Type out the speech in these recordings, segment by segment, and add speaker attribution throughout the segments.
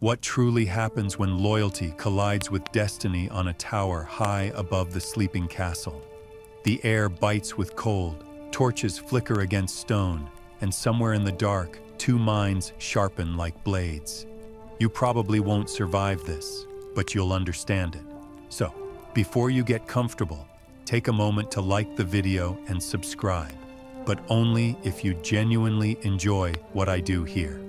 Speaker 1: What truly happens when loyalty collides with destiny on a tower high above the sleeping castle? The air bites with cold, torches flicker against stone, and somewhere in the dark, two minds sharpen like blades. You probably won't survive this, but you'll understand it. So, before you get comfortable, take a moment to like the video and subscribe, but only if you genuinely enjoy what I do here.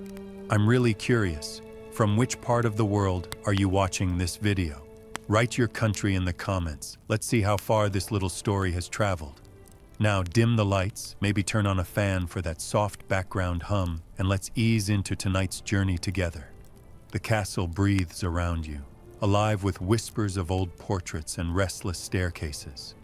Speaker 1: I'm really curious, from which part of the world are you watching this video? Write your country in the comments. Let's see how far this little story has traveled. Now dim the lights, maybe turn on a fan for that soft background hum, and let's ease into tonight's journey together. The castle breathes around you, alive with whispers of old portraits and restless staircases.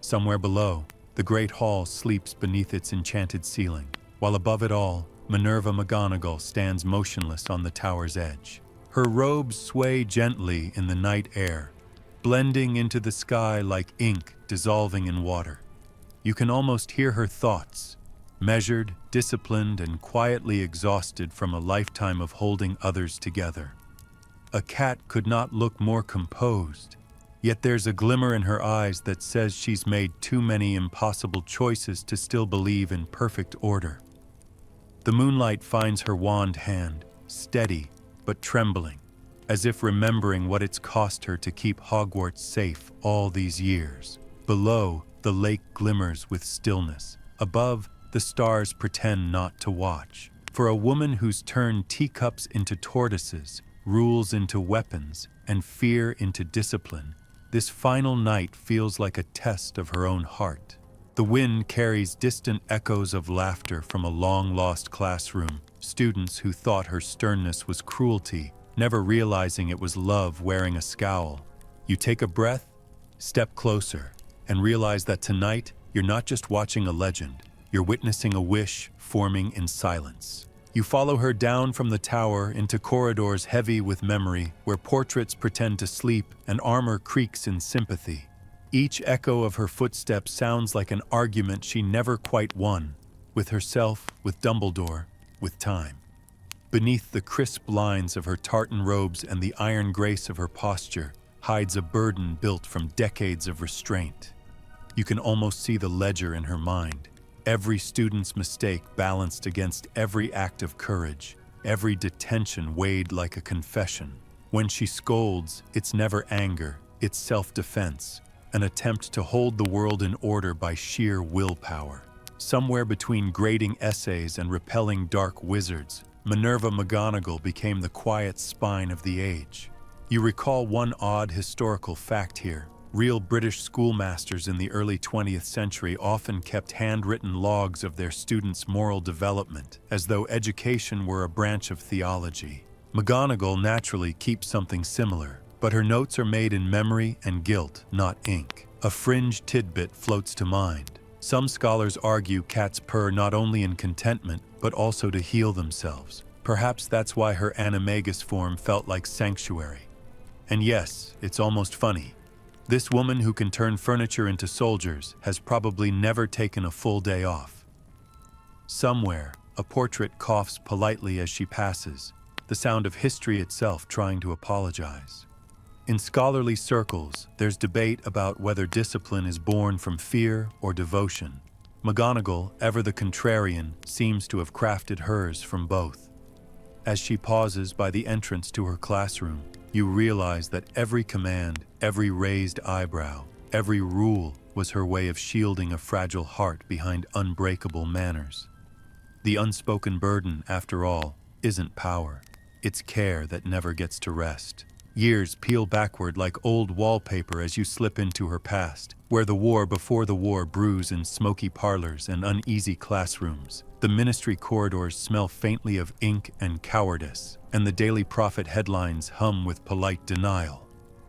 Speaker 1: Somewhere below, the great hall sleeps beneath its enchanted ceiling, while above it all, Minerva McGonagall stands motionless on the tower's edge. Her robes sway gently in the night air, blending into the sky like ink dissolving in water. You can almost hear her thoughts, measured, disciplined, and quietly exhausted from a lifetime of holding others together. A cat could not look more composed, yet there's a glimmer in her eyes that says she's made too many impossible choices to still believe in perfect order. The moonlight finds her wand hand, steady but trembling, as if remembering what it's cost her to keep Hogwarts safe all these years. Below, the lake glimmers with stillness. Above, the stars pretend not to watch. For a woman who's turned teacups into tortoises, rules into weapons, and fear into discipline, this final night feels like a test of her own heart. The wind carries distant echoes of laughter from a long-lost classroom, students who thought her sternness was cruelty, never realizing it was love wearing a scowl. You take a breath, step closer, and realize that tonight you're not just watching a legend, you're witnessing a wish forming in silence. You follow her down from the tower into corridors heavy with memory, where portraits pretend to sleep and armor creaks in sympathy. Each echo of her footsteps sounds like an argument she never quite won, with herself, with Dumbledore, with time. Beneath the crisp lines of her tartan robes and the iron grace of her posture hides a burden built from decades of restraint. You can almost see the ledger in her mind, every student's mistake balanced against every act of courage, every detention weighed like a confession. When she scolds, it's never anger, it's self-defense, an attempt to hold the world in order by sheer willpower. Somewhere between grading essays and repelling dark wizards, Minerva McGonagall became the quiet spine of the age. You recall one odd historical fact here. Real British schoolmasters in the early 20th century often kept handwritten logs of their students' moral development, as though education were a branch of theology. McGonagall naturally keeps something similar, but her notes are made in memory and guilt, not ink. A fringe tidbit floats to mind. Some scholars argue cats purr not only in contentment, but also to heal themselves. Perhaps that's why her animagus form felt like sanctuary. And yes, it's almost funny. This woman who can turn furniture into soldiers has probably never taken a full day off. Somewhere, a portrait coughs politely as she passes, the sound of history itself trying to apologize. In scholarly circles, there's debate about whether discipline is born from fear or devotion. McGonagall, ever the contrarian, seems to have crafted hers from both. As she pauses by the entrance to her classroom, you realize that every command, every raised eyebrow, every rule was her way of shielding a fragile heart behind unbreakable manners. The unspoken burden, after all, isn't power. It's care that never gets to rest. Years peel backward like old wallpaper as you slip into her past, where the war before the war brews in smoky parlors and uneasy classrooms. The ministry corridors smell faintly of ink and cowardice, and the Daily Prophet headlines hum with polite denial.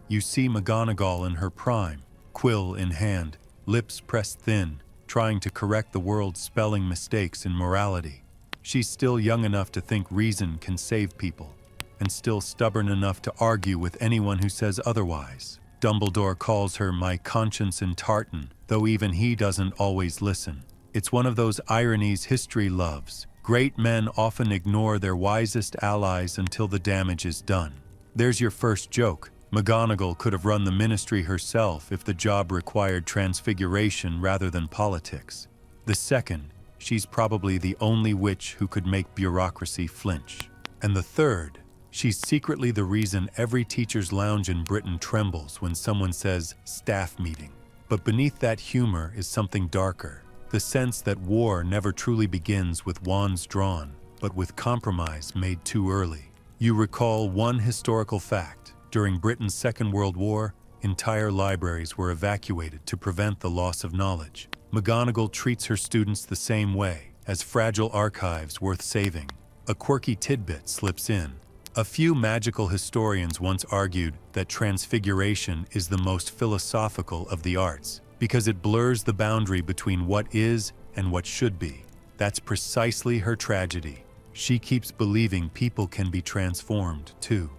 Speaker 1: You see McGonagall in her prime, quill in hand, lips pressed thin, trying to correct the world's spelling mistakes in morality. She's still young enough to think reason can save people, and still stubborn enough to argue with anyone who says otherwise. Dumbledore calls her my conscience in tartan, though even he doesn't always listen. It's one of those ironies history loves. Great men often ignore their wisest allies until the damage is done. There's your first joke. McGonagall could have run the ministry herself if the job required transfiguration rather than politics. The second, she's probably the only witch who could make bureaucracy flinch. And the third, she's secretly the reason every teacher's lounge in Britain trembles when someone says staff meeting. But beneath that humor is something darker, the sense that war never truly begins with wands drawn, but with compromise made too early. You recall one historical fact. During Britain's Second World War, entire libraries were evacuated to prevent the loss of knowledge. McGonagall treats her students the same way, as fragile archives worth saving. A quirky tidbit slips in. A few magical historians once argued that transfiguration is the most philosophical of the arts, because it blurs the boundary between what is and what should be. That's precisely her tragedy. She keeps believing people can be transformed, too.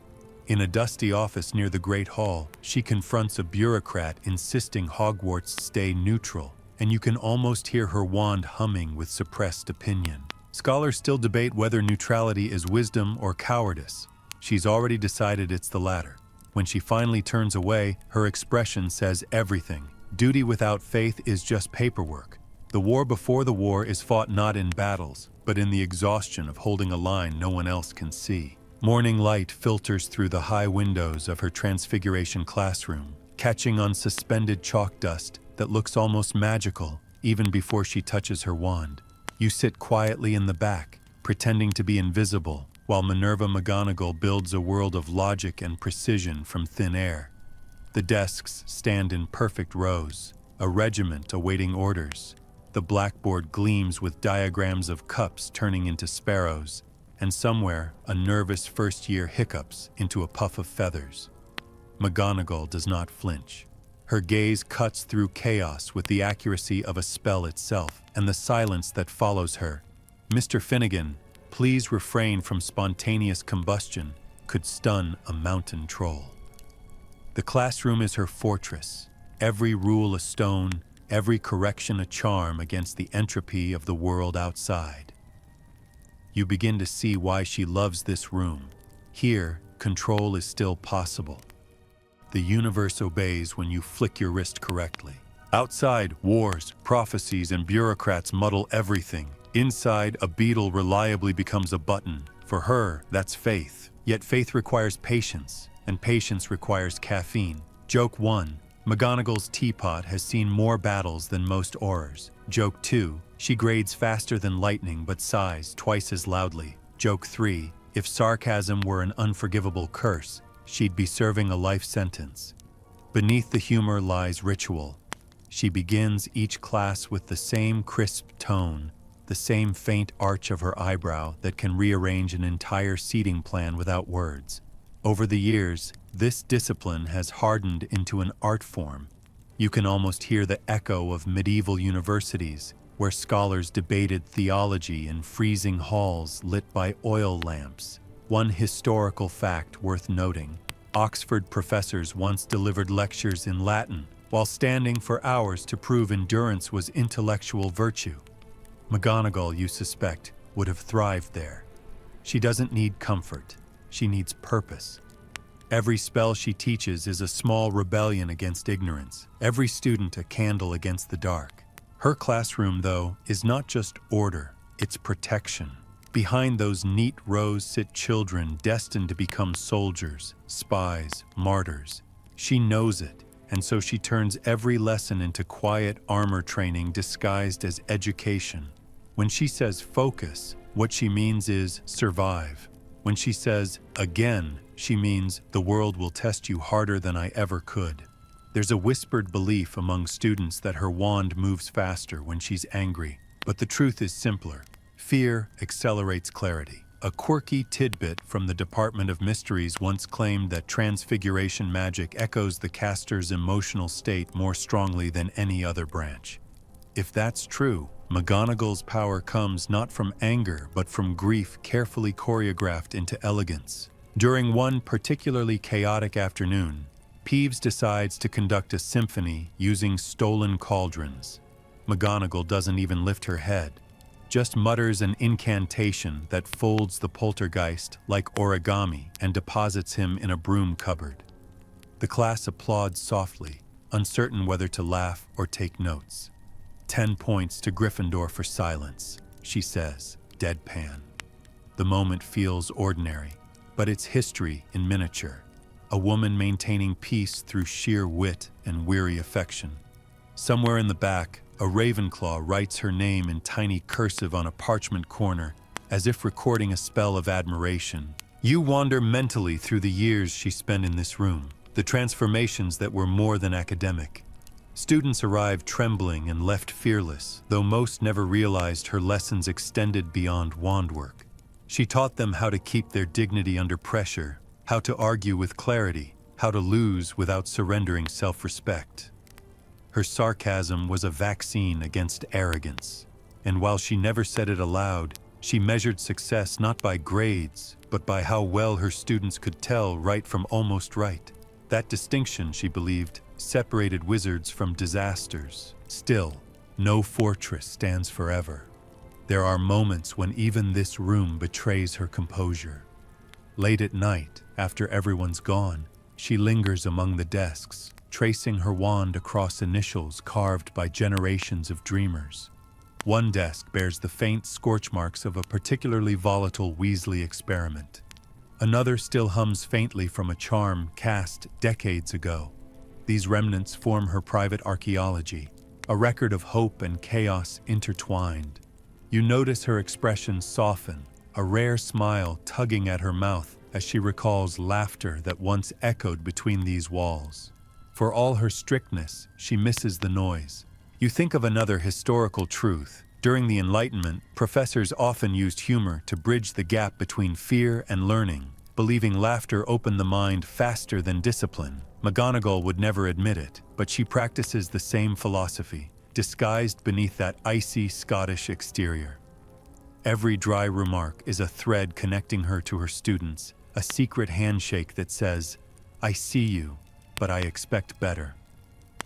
Speaker 1: In a dusty office near the Great Hall, she confronts a bureaucrat insisting Hogwarts stay neutral, and you can almost hear her wand humming with suppressed opinion. Scholars still debate whether neutrality is wisdom or cowardice. She's already decided it's the latter. When she finally turns away, her expression says everything. Duty without faith is just paperwork. The war before the war is fought not in battles, but in the exhaustion of holding a line no one else can see. Morning light filters through the high windows of her transfiguration classroom, catching on suspended chalk dust that looks almost magical even before she touches her wand. You sit quietly in the back, pretending to be invisible, while Minerva McGonagall builds a world of logic and precision from thin air. The desks stand in perfect rows, a regiment awaiting orders. The blackboard gleams with diagrams of cups turning into sparrows, and somewhere a nervous first-year hiccups into a puff of feathers. McGonagall does not flinch. Her gaze cuts through chaos with the accuracy of a spell itself, and the silence that follows her. Mr. Finnegan, please refrain from spontaneous combustion, could stun a mountain troll. The classroom is her fortress, every rule a stone, every correction a charm against the entropy of the world outside. You begin to see why she loves this room. Here, control is still possible. The universe obeys when you flick your wrist correctly. Outside, wars, prophecies, and bureaucrats muddle everything. Inside, a beetle reliably becomes a button. For her, that's faith. Yet faith requires patience, and patience requires caffeine. Joke 1. McGonagall's teapot has seen more battles than most aurors. Joke 2. She grades faster than lightning but sighs twice as loudly. Joke 3. If sarcasm were an unforgivable curse, she'd be serving a life sentence. Beneath the humor lies ritual. She begins each class with the same crisp tone, the same faint arch of her eyebrow that can rearrange an entire seating plan without words. Over the years, this discipline has hardened into an art form. You can almost hear the echo of medieval universities, where scholars debated theology in freezing halls lit by oil lamps. One historical fact worth noting: Oxford professors once delivered lectures in Latin while standing for hours to prove endurance was intellectual virtue. McGonagall, you suspect, would have thrived there. She doesn't need comfort. She needs purpose. Every spell she teaches is a small rebellion against ignorance. Every student a candle against the dark. Her classroom, though, is not just order, it's protection. Behind those neat rows sit children destined to become soldiers, spies, martyrs. She knows it, and so she turns every lesson into quiet armor training disguised as education. When she says focus, what she means is survive. When she says again, she means the world will test you harder than I ever could. There's a whispered belief among students that her wand moves faster when she's angry, but the truth is simpler. Fear accelerates clarity. A quirky tidbit from the Department of Mysteries once claimed that transfiguration magic echoes the caster's emotional state more strongly than any other branch. If that's true, McGonagall's power comes not from anger but from grief carefully choreographed into elegance. During one particularly chaotic afternoon, Peeves decides to conduct a symphony using stolen cauldrons. McGonagall doesn't even lift her head. just mutters an incantation that folds the poltergeist like origami and deposits him in a broom cupboard. The class applauds softly, uncertain whether to laugh or take notes. 10 points to Gryffindor for silence, she says, deadpan. The moment feels ordinary, but it's history in miniature. A woman maintaining peace through sheer wit and weary affection. Somewhere in the back, a Ravenclaw writes her name in tiny cursive on a parchment corner, as if recording a spell of admiration. You wander mentally through the years she spent in this room, the transformations that were more than academic. Students arrived trembling and left fearless, though most never realized her lessons extended beyond wand work. She taught them how to keep their dignity under pressure, how to argue with clarity, how to lose without surrendering self-respect. Her sarcasm was a vaccine against arrogance, and while she never said it aloud, she measured success not by grades, but by how well her students could tell right from almost right. That distinction, she believed, separated wizards from disasters. Still, no fortress stands forever. There are moments when even this room betrays her composure. Late at night, after everyone's gone, she lingers among the desks, tracing her wand across initials carved by generations of dreamers. One desk bears the faint scorch marks of a particularly volatile Weasley experiment. Another still hums faintly from a charm cast decades ago. These remnants form her private archaeology, a record of hope and chaos intertwined. You notice her expression soften, a rare smile tugging at her mouth as she recalls laughter that once echoed between these walls. For all her strictness, she misses the noise. You think of another historical truth. During the Enlightenment, professors often used humor to bridge the gap between fear and learning, believing laughter opened the mind faster than discipline. McGonagall would never admit it, but she practices the same philosophy, disguised beneath that icy Scottish exterior. Every dry remark is a thread connecting her to her students, a secret handshake that says, "I see you, but I expect better."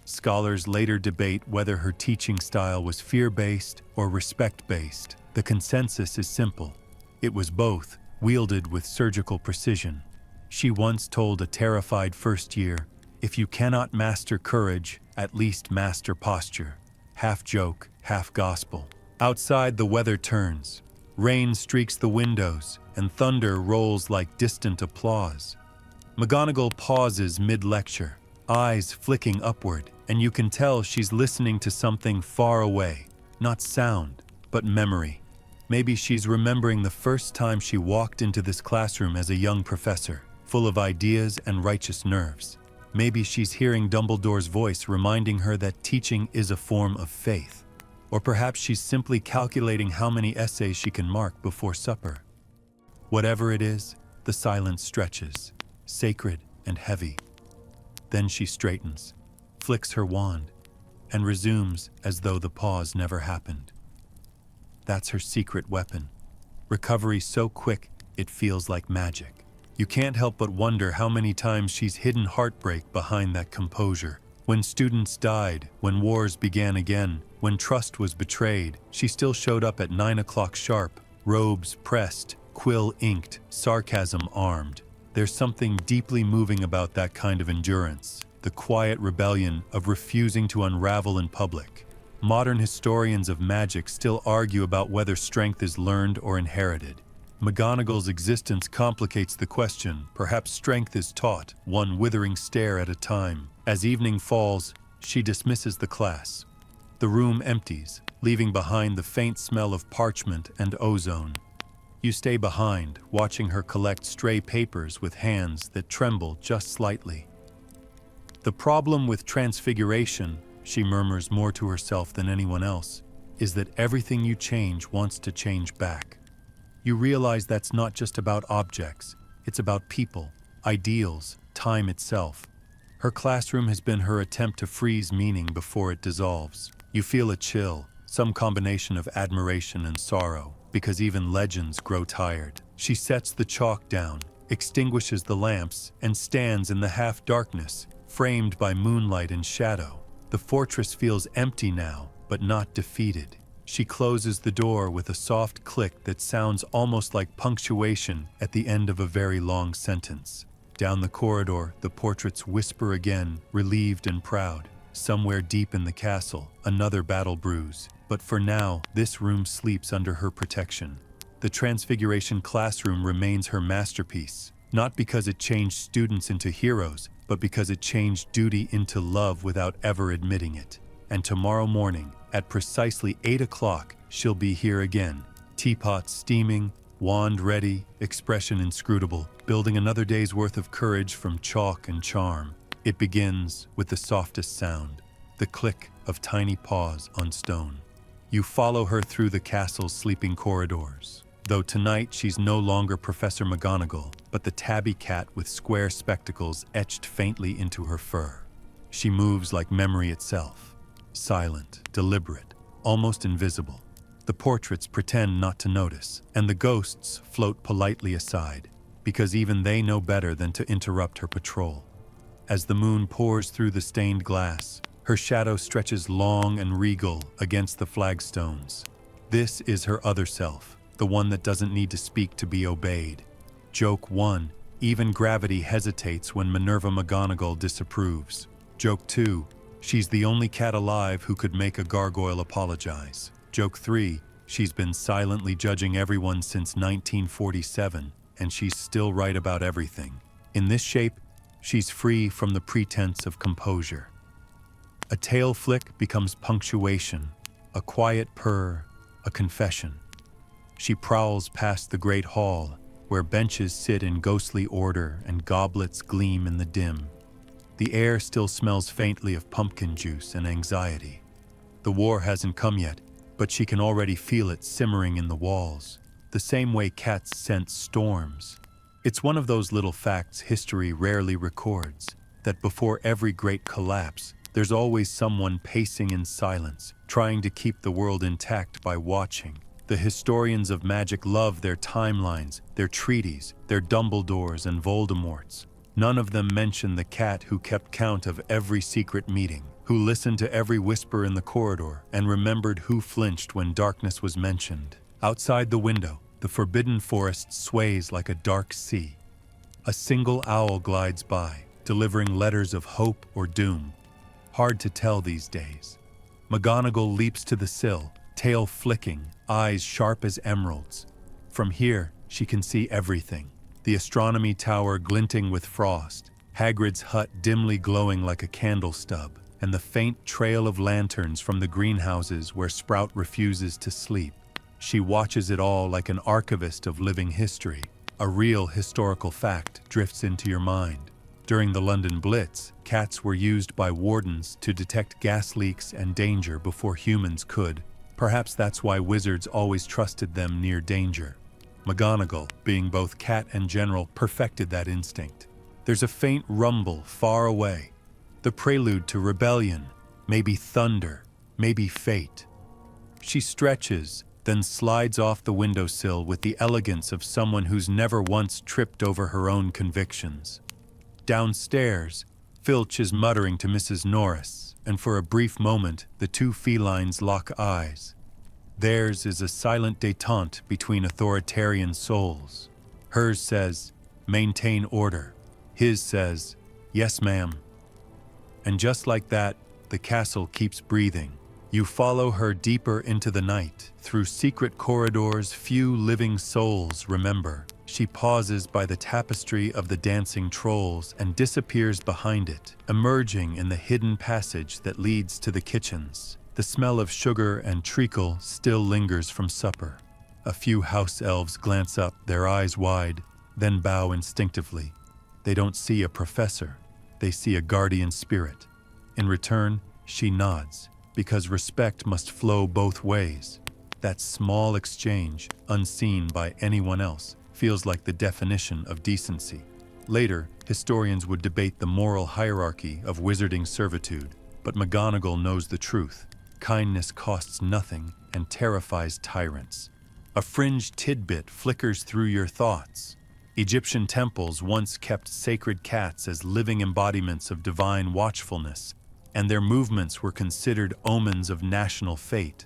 Speaker 1: Scholars later debate whether her teaching style was fear-based or respect-based. The consensus is simple. It was both, wielded with surgical precision. She once told a terrified first year, "If you cannot master courage, at least master posture." Half joke, half gospel. Outside, the weather turns. Rain streaks the windows, and thunder rolls like distant applause. McGonagall pauses mid-lecture, eyes flicking upward, and you can tell she's listening to something far away, not sound, but memory. Maybe she's remembering the first time she walked into this classroom as a young professor, full of ideas and righteous nerves. Maybe she's hearing Dumbledore's voice reminding her that teaching is a form of faith. Or perhaps she's simply calculating how many essays she can mark before supper. Whatever it is, the silence stretches, sacred and heavy. Then she straightens, flicks her wand, and resumes as though the pause never happened. That's her secret weapon. Recovery so quick, it feels like magic. You can't help but wonder how many times she's hidden heartbreak behind that composure. When students died, when wars began again, when trust was betrayed, she still showed up at 9 o'clock sharp, robes pressed, quill inked, sarcasm armed. There's something deeply moving about that kind of endurance, the quiet rebellion of refusing to unravel in public. Modern historians of magic still argue about whether strength is learned or inherited. McGonagall's existence complicates the question. Perhaps strength is taught, one withering stare at a time. As evening falls, she dismisses the class. The room empties, leaving behind the faint smell of parchment and ozone. You stay behind, watching her collect stray papers with hands that tremble just slightly. The problem with transfiguration, she murmurs more to herself than anyone else, is that everything you change wants to change back. You realize that's not just about objects, it's about people, ideals, time itself. Her classroom has been her attempt to freeze meaning before it dissolves. You feel a chill, some combination of admiration and sorrow, because even legends grow tired. She sets the chalk down, extinguishes the lamps, and stands in the half-darkness, framed by moonlight and shadow. The fortress feels empty now, but not defeated. She closes the door with a soft click that sounds almost like punctuation at the end of a very long sentence. Down the corridor, the portraits whisper again, relieved and proud. Somewhere deep in the castle, another battle brews. But for now, this room sleeps under her protection. The Transfiguration classroom remains her masterpiece, not because it changed students into heroes, but because it changed duty into love without ever admitting it. And tomorrow morning, at precisely 8 o'clock, she'll be here again. Teapot steaming, wand ready, expression inscrutable, building another day's worth of courage from chalk and charm. It begins with the softest sound, the click of tiny paws on stone. You follow her through the castle's sleeping corridors. Though tonight she's no longer Professor McGonagall, but the tabby cat with square spectacles etched faintly into her fur. She moves like memory itself, silent, deliberate, almost invisible. The portraits pretend not to notice, and the ghosts float politely aside, because even they know better than to interrupt her patrol. As the moon pours through the stained glass, her shadow stretches long and regal against the flagstones. This is her other self, the one that doesn't need to speak to be obeyed. Joke 1. Even gravity hesitates when Minerva McGonagall disapproves. Joke 2. She's the only cat alive who could make a gargoyle apologize. Joke 3. She's been silently judging everyone since 1947, and she's still right about everything. In this shape, she's free from the pretense of composure. A tail flick becomes punctuation, a quiet purr, a confession. She prowls past the great hall, where benches sit in ghostly order and goblets gleam in the dim. The air still smells faintly of pumpkin juice and anxiety. The war hasn't come yet, but she can already feel it simmering in the walls, the same way cats sense storms. It's one of those little facts history rarely records, that before every great collapse, there's always someone pacing in silence, trying to keep the world intact by watching. The historians of magic love their timelines, their treaties, their Dumbledores and Voldemorts. None of them mention the cat who kept count of every secret meeting, who listened to every whisper in the corridor and remembered who flinched when darkness was mentioned. Outside the window, the forbidden forest sways like a dark sea. A single owl glides by, delivering letters of hope or doom. Hard to tell these days. McGonagall leaps to the sill, tail flicking, eyes sharp as emeralds. From here, she can see everything. The astronomy tower glinting with frost, Hagrid's hut dimly glowing like a candle stub, and the faint trail of lanterns from the greenhouses where Sprout refuses to sleep. She watches it all like an archivist of living history. A real historical fact drifts into your mind. During the London Blitz, cats were used by wardens to detect gas leaks and danger before humans could. Perhaps that's why wizards always trusted them near danger. McGonagall, being both cat and general, perfected that instinct. There's a faint rumble far away, the prelude to rebellion, maybe thunder, maybe fate. She stretches, then slides off the windowsill with the elegance of someone who's never once tripped over her own convictions. Downstairs, Filch is muttering to Mrs. Norris, and for a brief moment, the two felines lock eyes. Theirs is a silent détente between authoritarian souls. Hers says, "Maintain order." His says, "Yes, ma'am." And just like that, the castle keeps breathing. You follow her deeper into the night, through secret corridors few living souls remember. She pauses by the tapestry of the dancing trolls and disappears behind it, emerging in the hidden passage that leads to the kitchens. The smell of sugar and treacle still lingers from supper. A few house elves glance up, their eyes wide, then bow instinctively. They don't see a professor, they see a guardian spirit. In return, she nods, because respect must flow both ways. That small exchange, unseen by anyone else, feels like the definition of decency. Later, historians would debate the moral hierarchy of wizarding servitude, but McGonagall knows the truth. Kindness costs nothing and terrifies tyrants. A fringe tidbit flickers through your thoughts. Egyptian temples once kept sacred cats as living embodiments of divine watchfulness, and their movements were considered omens of national fate.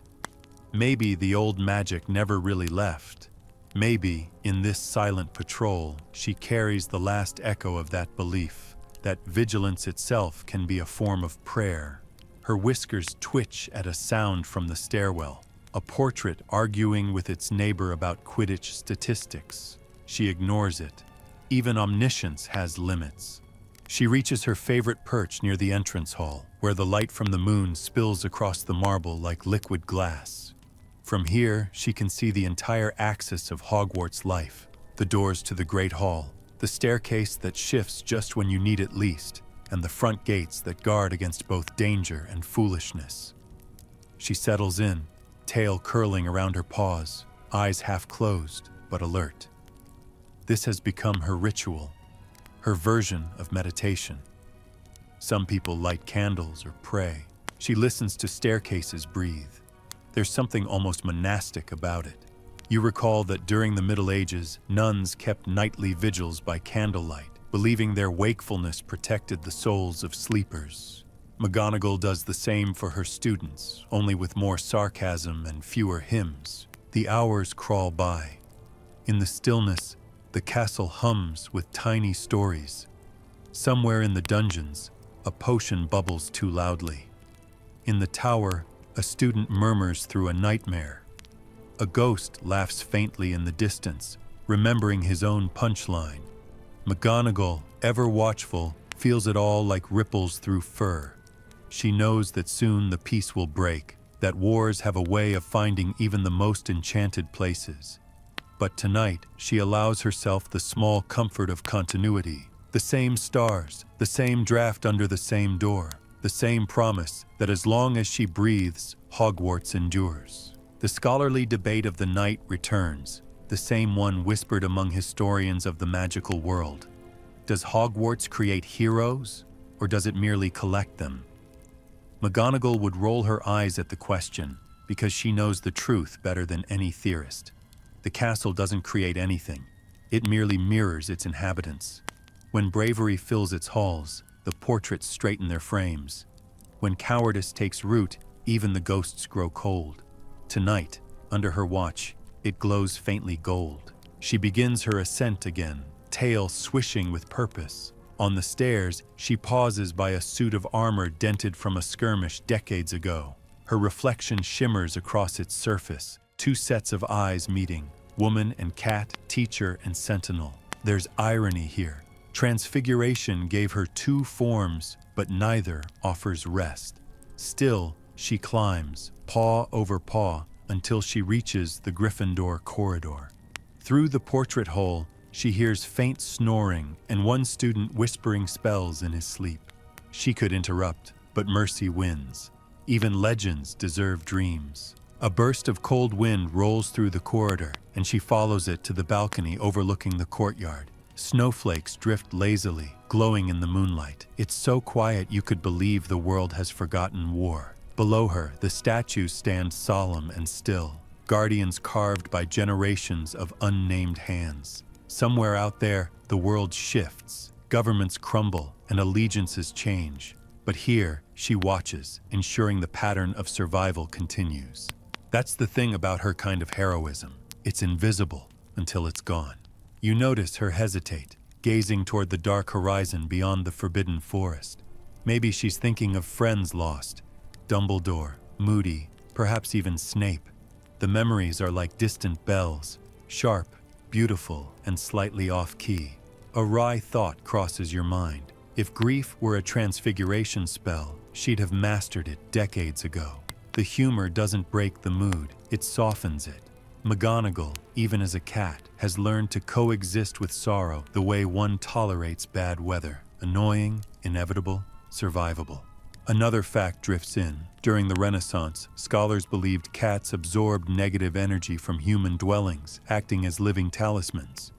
Speaker 1: Maybe the old magic never really left. Maybe, in this silent patrol, she carries the last echo of that belief, that vigilance itself can be a form of prayer. Her whiskers twitch at a sound from the stairwell, a portrait arguing with its neighbor about Quidditch statistics. She ignores it. Even omniscience has limits. She reaches her favorite perch near the entrance hall, where the light from the moon spills across the marble like liquid glass. From here, she can see the entire axis of Hogwarts life, the doors to the Great Hall, the staircase that shifts just when you need it least, and the front gates that guard against both danger and foolishness. She settles in, tail curling around her paws, eyes half closed but alert. This has become her ritual, her version of meditation. Some people light candles or pray. She listens to staircases breathe. There's something almost monastic about it. You recall that during the Middle Ages, nuns kept nightly vigils by candlelight, believing their wakefulness protected the souls of sleepers. McGonagall does the same for her students, only with more sarcasm and fewer hymns. The hours crawl by. In the stillness, the castle hums with tiny stories. Somewhere in the dungeons, a potion bubbles too loudly. In the tower, a student murmurs through a nightmare. A ghost laughs faintly in the distance, remembering his own punchline. McGonagall, ever watchful, feels it all like ripples through fur. She knows that soon the peace will break, that wars have a way of finding even the most enchanted places. But tonight, she allows herself the small comfort of continuity. The same stars, the same draft under the same door, the same promise that as long as she breathes, Hogwarts endures. The scholarly debate of the night returns, the same one whispered among historians of the magical world. Does Hogwarts create heroes, or does it merely collect them? McGonagall would roll her eyes at the question, because she knows the truth better than any theorist. The castle doesn't create anything. It merely mirrors its inhabitants. When bravery fills its halls, the portraits straighten their frames. When cowardice takes root, even the ghosts grow cold. Tonight, under her watch, it glows faintly gold. She begins her ascent again, tail swishing with purpose. On the stairs, she pauses by a suit of armor dented from a skirmish decades ago. Her reflection shimmers across its surface, two sets of eyes meeting, woman and cat, teacher and sentinel. There's irony here. Transfiguration gave her two forms, but neither offers rest. Still, she climbs, paw over paw, until she reaches the Gryffindor corridor. Through the portrait hole, she hears faint snoring and one student whispering spells in his sleep. She could interrupt, but mercy wins. Even legends deserve dreams. A burst of cold wind rolls through the corridor, and she follows it to the balcony overlooking the courtyard. Snowflakes drift lazily, glowing in the moonlight. It's so quiet you could believe the world has forgotten war. Below her, the statues stand solemn and still, guardians carved by generations of unnamed hands. Somewhere out there, the world shifts, governments crumble, and allegiances change. But here, she watches, ensuring the pattern of survival continues. That's the thing about her kind of heroism. It's invisible until it's gone. You notice her hesitate, gazing toward the dark horizon beyond the forbidden forest. Maybe she's thinking of friends lost, Dumbledore, Moody, perhaps even Snape. The memories are like distant bells, sharp, beautiful, and slightly off-key. A wry thought crosses your mind. If grief were a transfiguration spell, she'd have mastered it decades ago. The humor doesn't break the mood, it softens it. McGonagall, even as a cat, has learned to coexist with sorrow the way one tolerates bad weather. Annoying, inevitable, survivable. Another fact drifts in. During the Renaissance, scholars believed cats absorbed negative energy from human dwellings, acting as living talismans.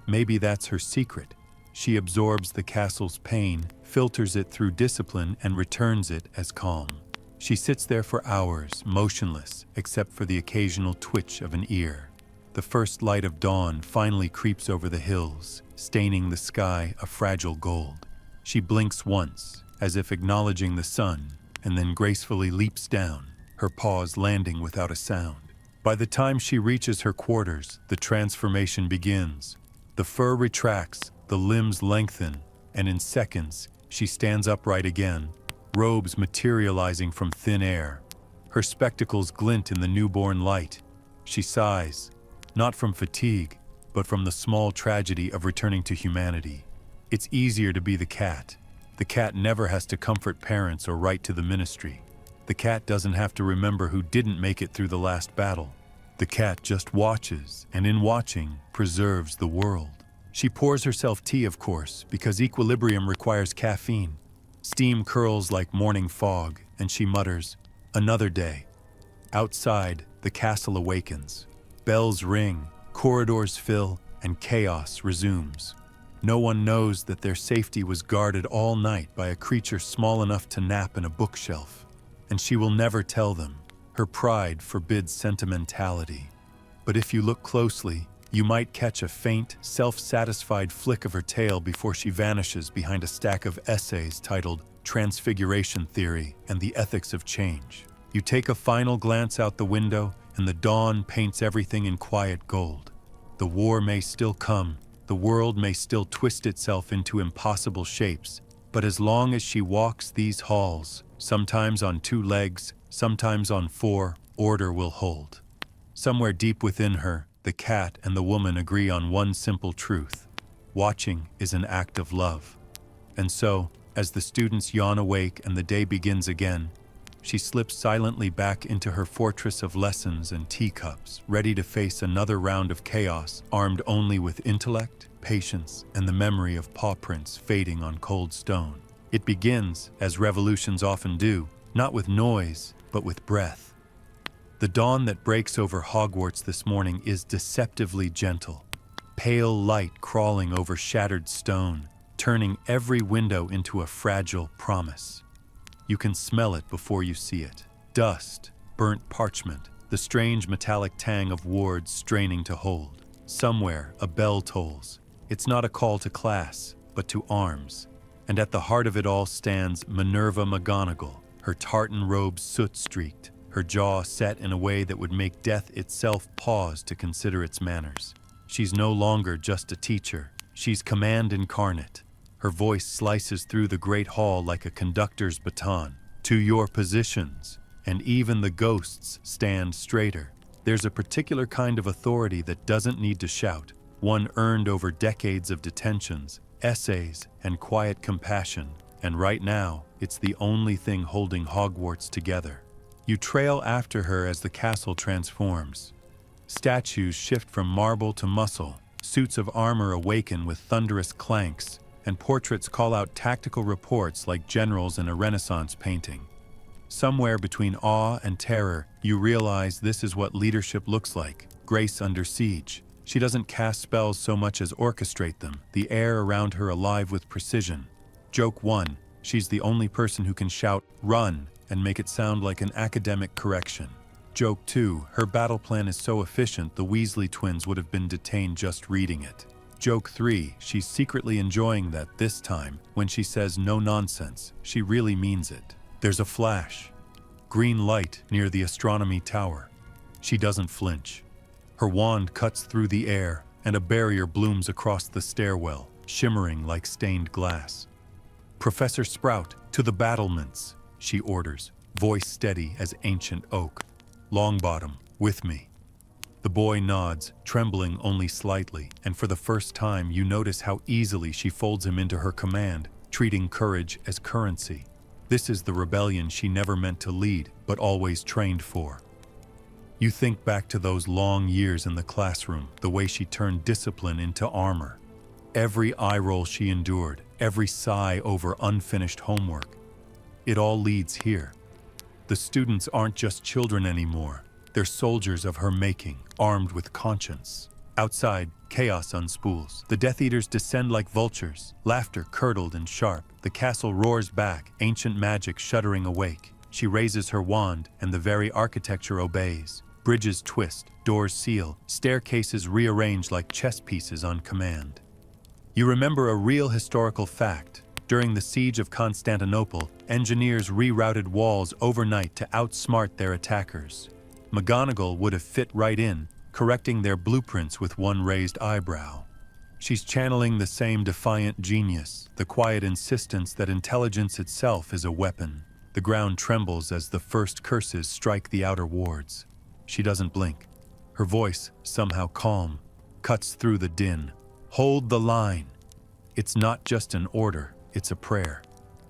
Speaker 1: Maybe that's her secret. She absorbs the castle's pain, filters it through discipline, and returns it as calm. She sits there for hours, motionless, except for the occasional twitch of an ear. The first light of dawn finally creeps over the hills, staining the sky a fragile gold. She blinks once, as if acknowledging the sun, and then gracefully leaps down, her paws landing without a sound. By the time she reaches her quarters, the transformation begins. The fur retracts, the limbs lengthen, and in seconds, she stands upright again, robes materializing from thin air. Her spectacles glint in the newborn light. She sighs, not from fatigue, but from the small tragedy of returning to humanity. It's easier to be the cat. The cat never has to comfort parents or write to the ministry. The cat doesn't have to remember who didn't make it through the last battle. The cat just watches, and in watching, preserves the world. She pours herself tea, of course, because equilibrium requires caffeine. Steam curls like morning fog, and she mutters, "Another day." Outside, the castle awakens. Bells ring, corridors fill, and chaos resumes. No one knows that their safety was guarded all night by a creature small enough to nap in a bookshelf. And she will never tell them. Her pride forbids sentimentality. But if you look closely, you might catch a faint, self-satisfied flick of her tail before she vanishes behind a stack of essays titled Transfiguration Theory and the Ethics of Change. You take a final glance out the window, and the dawn paints everything in quiet gold. The war may still come, the world may still twist itself into impossible shapes, but as long as she walks these halls, sometimes on 2 legs, sometimes on 4, order will hold. Somewhere deep within her, the cat and the woman agree on one simple truth. Watching is an act of love. And so, as the students yawn awake and the day begins again, she slips silently back into her fortress of lessons and teacups, ready to face another round of chaos, armed only with intellect, patience, and the memory of paw prints fading on cold stone. It begins, as revolutions often do, not with noise, but with breath. The dawn that breaks over Hogwarts this morning is deceptively gentle. Pale light crawling over shattered stone, turning every window into a fragile promise. You can smell it before you see it. Dust, burnt parchment, the strange metallic tang of wards straining to hold. Somewhere, a bell tolls. It's not a call to class, but to arms. And at the heart of it all stands Minerva McGonagall, her tartan robe soot-streaked, her jaw set in a way that would make death itself pause to consider its manners. She's no longer just a teacher. She's command incarnate. Her voice slices through the great hall like a conductor's baton. To your positions, and even the ghosts stand straighter. There's a particular kind of authority that doesn't need to shout, one earned over decades of detentions, essays, and quiet compassion, and right now, it's the only thing holding Hogwarts together. You trail after her as the castle transforms. Statues shift from marble to muscle, suits of armor awaken with thunderous clanks, and portraits call out tactical reports like generals in a Renaissance painting. Somewhere between awe and terror, you realize this is what leadership looks like, grace under siege. She doesn't cast spells so much as orchestrate them, the air around her alive with precision. Joke 1, she's the only person who can shout, "Run," and make it sound like an academic correction. Joke 2, her battle plan is so efficient the Weasley twins would have been detained just reading it. Joke 3, she's secretly enjoying that this time, when she says no nonsense, she really means it. There's a flash. Green light near the astronomy tower. She doesn't flinch. Her wand cuts through the air, and a barrier blooms across the stairwell, shimmering like stained glass. "Professor Sprout, to the battlements," she orders, voice steady as ancient oak. "Longbottom, with me." The boy nods, trembling only slightly, and for the first time you notice how easily she folds him into her command, treating courage as currency. This is the rebellion she never meant to lead, but always trained for. You think back to those long years in the classroom, the way she turned discipline into armor. Every eye roll she endured, every sigh over unfinished homework. It all leads here. The students aren't just children anymore. They're soldiers of her making, armed with conscience. Outside, chaos unspools. The Death Eaters descend like vultures, laughter curdled and sharp. The castle roars back, ancient magic shuddering awake. She raises her wand, and the very architecture obeys. Bridges twist, doors seal, staircases rearrange like chess pieces on command. You remember a real historical fact. During the siege of Constantinople, engineers rerouted walls overnight to outsmart their attackers. McGonagall would have fit right in, correcting their blueprints with one raised eyebrow. She's channeling the same defiant genius, the quiet insistence that intelligence itself is a weapon. The ground trembles as the first curses strike the outer wards. She doesn't blink. Her voice, somehow calm, cuts through the din. Hold the line. It's not just an order, it's a prayer.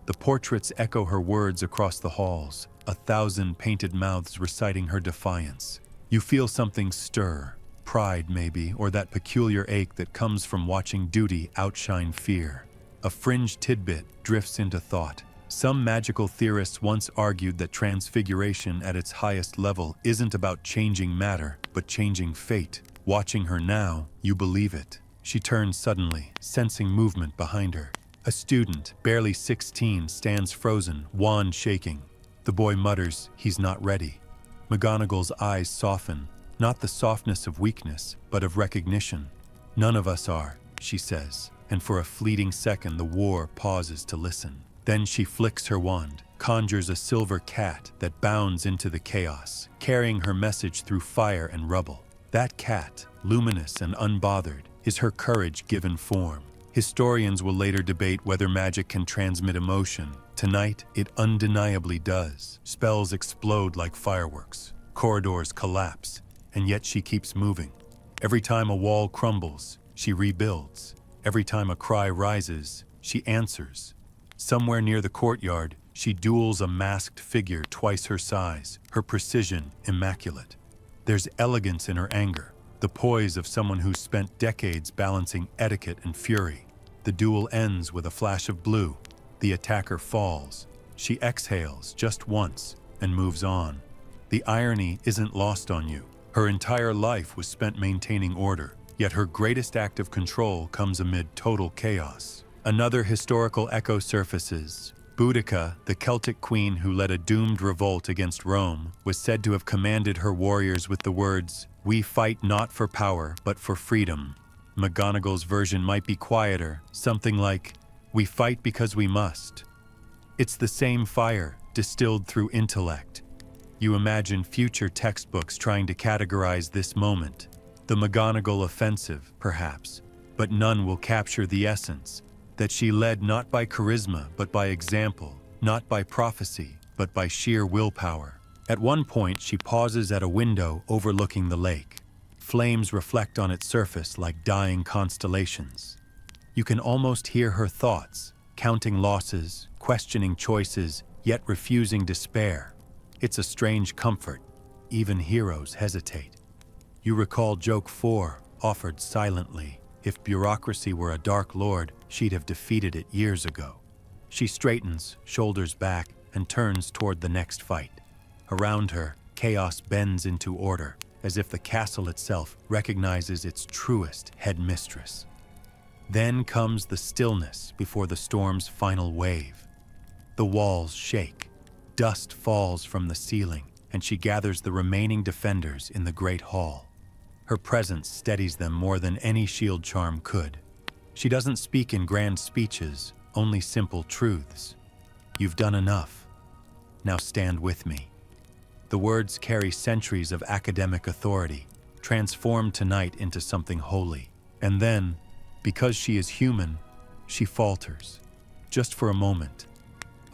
Speaker 1: The portraits echo her words across the halls, 1,000 painted mouths reciting her defiance. You feel something stir, pride maybe, or that peculiar ache that comes from watching duty outshine fear. A fringe tidbit drifts into thought. Some magical theorists once argued that transfiguration at its highest level isn't about changing matter, but changing fate. Watching her now, you believe it. She turns suddenly, sensing movement behind her. A student, barely 16, stands frozen, wand shaking. The boy mutters, he's not ready. McGonagall's eyes soften, not the softness of weakness, but of recognition. None of us are, she says, and for a fleeting second the war pauses to listen. Then she flicks her wand, conjures a silver cat that bounds into the chaos, carrying her message through fire and rubble. That cat, luminous and unbothered, is her courage given form. Historians will later debate whether magic can transmit emotion. Tonight, it undeniably does. Spells explode like fireworks. Corridors collapse, and yet she keeps moving. Every time a wall crumbles, she rebuilds. Every time a cry rises, she answers. Somewhere near the courtyard, she duels a masked figure twice her size, her precision immaculate. There's elegance in her anger, the poise of someone who's spent decades balancing etiquette and fury. The duel ends with a flash of blue. The attacker falls. She exhales just once and moves on. The irony isn't lost on you. Her entire life was spent maintaining order, yet her greatest act of control comes amid total chaos. Another historical echo surfaces. Boudica, the Celtic queen who led a doomed revolt against Rome, was said to have commanded her warriors with the words, "We fight not for power, but for freedom." McGonagall's version might be quieter, something like, "We fight because we must." It's the same fire, distilled through intellect. You imagine future textbooks trying to categorize this moment. The McGonagall offensive, perhaps, but none will capture the essence. That she led not by charisma, but by example, not by prophecy, but by sheer willpower. At one point, she pauses at a window overlooking the lake. Flames reflect on its surface like dying constellations. You can almost hear her thoughts, counting losses, questioning choices, yet refusing despair. It's a strange comfort. Even heroes hesitate. You recall joke 4, offered silently. If bureaucracy were a dark lord, she'd have defeated it years ago. She straightens, shoulders back, and turns toward the next fight. Around her, chaos bends into order, as if the castle itself recognizes its truest headmistress. Then comes the stillness before the storm's final wave. The walls shake. Dust falls from the ceiling, and she gathers the remaining defenders in the great hall. Her presence steadies them more than any shield charm could. She doesn't speak in grand speeches, only simple truths. You've done enough. Now stand with me. The words carry centuries of academic authority, transformed tonight into something holy. And then, because she is human, she falters. Just for a moment.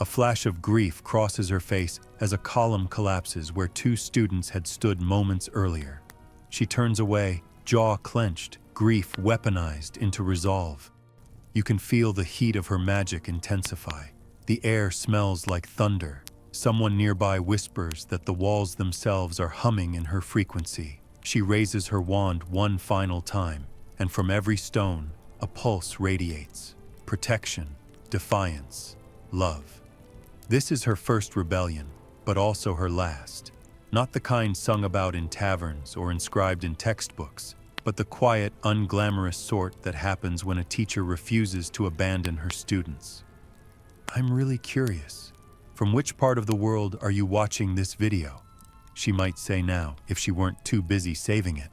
Speaker 1: A flash of grief crosses her face as a column collapses where 2 students had stood moments earlier. She turns away, jaw clenched, grief weaponized into resolve. You can feel the heat of her magic intensify. The air smells like thunder. Someone nearby whispers that the walls themselves are humming in her frequency. She raises her wand one final time, and from every stone, a pulse radiates. Protection, defiance, love. This is her first rebellion, but also her last. Not the kind sung about in taverns or inscribed in textbooks, but the quiet, unglamorous sort that happens when a teacher refuses to abandon her students. I'm really curious. From which part of the world are you watching this video? She might say now, if she weren't too busy saving it.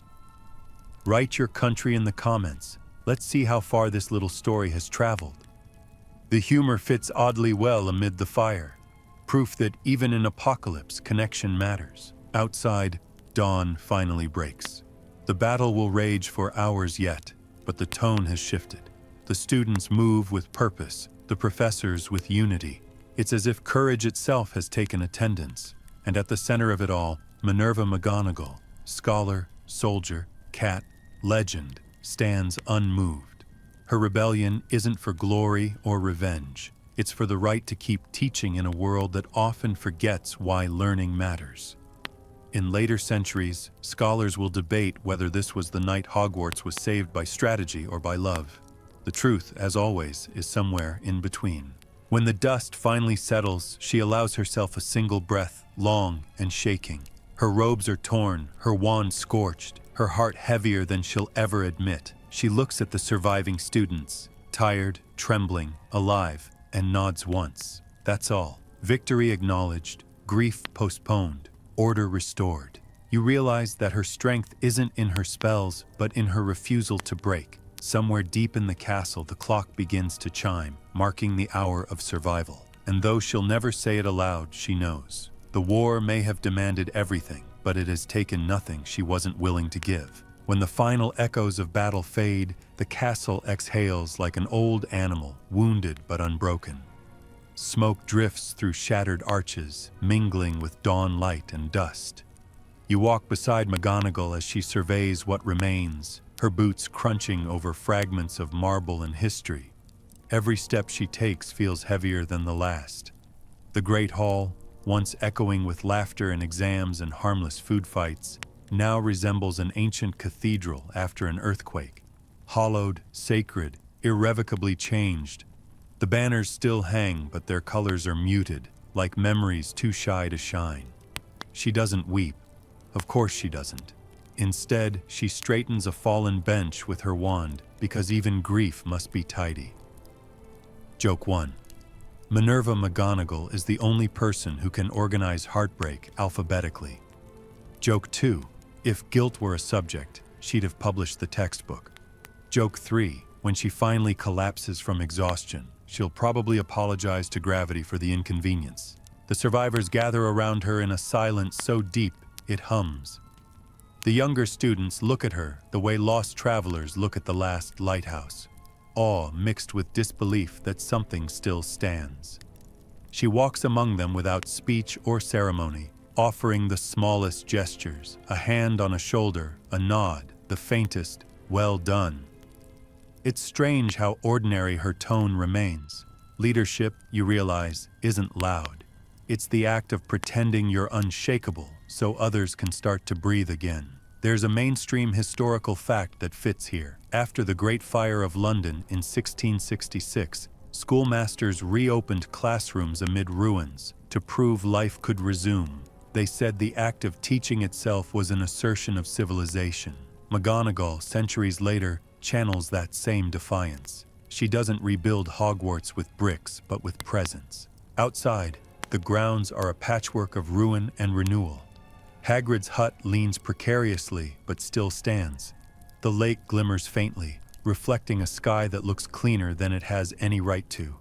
Speaker 1: Write your country in the comments. Let's see how far this little story has traveled. The humor fits oddly well amid the fire, proof that even in apocalypse, connection matters. Outside, dawn finally breaks. The battle will rage for hours yet, but the tone has shifted. The students move with purpose, the professors with unity. It's as if courage itself has taken attendance. And at the center of it all, Minerva McGonagall, scholar, soldier, cat, legend, stands unmoved. Her rebellion isn't for glory or revenge. It's for the right to keep teaching in a world that often forgets why learning matters. In later centuries, scholars will debate whether this was the night Hogwarts was saved by strategy or by love. The truth, as always, is somewhere in between. When the dust finally settles, she allows herself a single breath, long and shaking. Her robes are torn, her wand scorched, her heart heavier than she'll ever admit. She looks at the surviving students, tired, trembling, alive, and nods once. That's all. Victory acknowledged, grief postponed, order restored. You realize that her strength isn't in her spells, but in her refusal to break. Somewhere deep in the castle, the clock begins to chime, marking the hour of survival. And though she'll never say it aloud, she knows. The war may have demanded everything, but it has taken nothing she wasn't willing to give. When the final echoes of battle fade, the castle exhales like an old animal, wounded but unbroken. Smoke drifts through shattered arches, mingling with dawn light and dust. You walk beside McGonagall as she surveys what remains, her boots crunching over fragments of marble and history. Every step she takes feels heavier than the last. The Great Hall, once echoing with laughter and exams and harmless food fights, now resembles an ancient cathedral after an earthquake. Hollowed, sacred, irrevocably changed. The banners still hang, but their colors are muted, like memories too shy to shine. She doesn't weep. Of course she doesn't. Instead, she straightens a fallen bench with her wand, because even grief must be tidy. Joke 1. Minerva McGonagall is the only person who can organize heartbreak alphabetically. Joke 2. If guilt were a subject, she'd have published the textbook. Joke 3. When she finally collapses from exhaustion, she'll probably apologize to gravity for the inconvenience. The survivors gather around her in a silence so deep it hums. The younger students look at her the way lost travelers look at the last lighthouse, awe mixed with disbelief that something still stands. She walks among them without speech or ceremony, offering the smallest gestures, a hand on a shoulder, a nod, the faintest, "well done." It's strange how ordinary her tone remains. Leadership, you realize, isn't loud. It's the act of pretending you're unshakable so others can start to breathe again. There's a mainstream historical fact that fits here. After the Great Fire of London in 1666, schoolmasters reopened classrooms amid ruins to prove life could resume. They said the act of teaching itself was an assertion of civilization. McGonagall, centuries later, channels that same defiance. She doesn't rebuild Hogwarts with bricks, but with presence. Outside, the grounds are a patchwork of ruin and renewal. Hagrid's hut leans precariously, but still stands. The lake glimmers faintly, reflecting a sky that looks cleaner than it has any right to.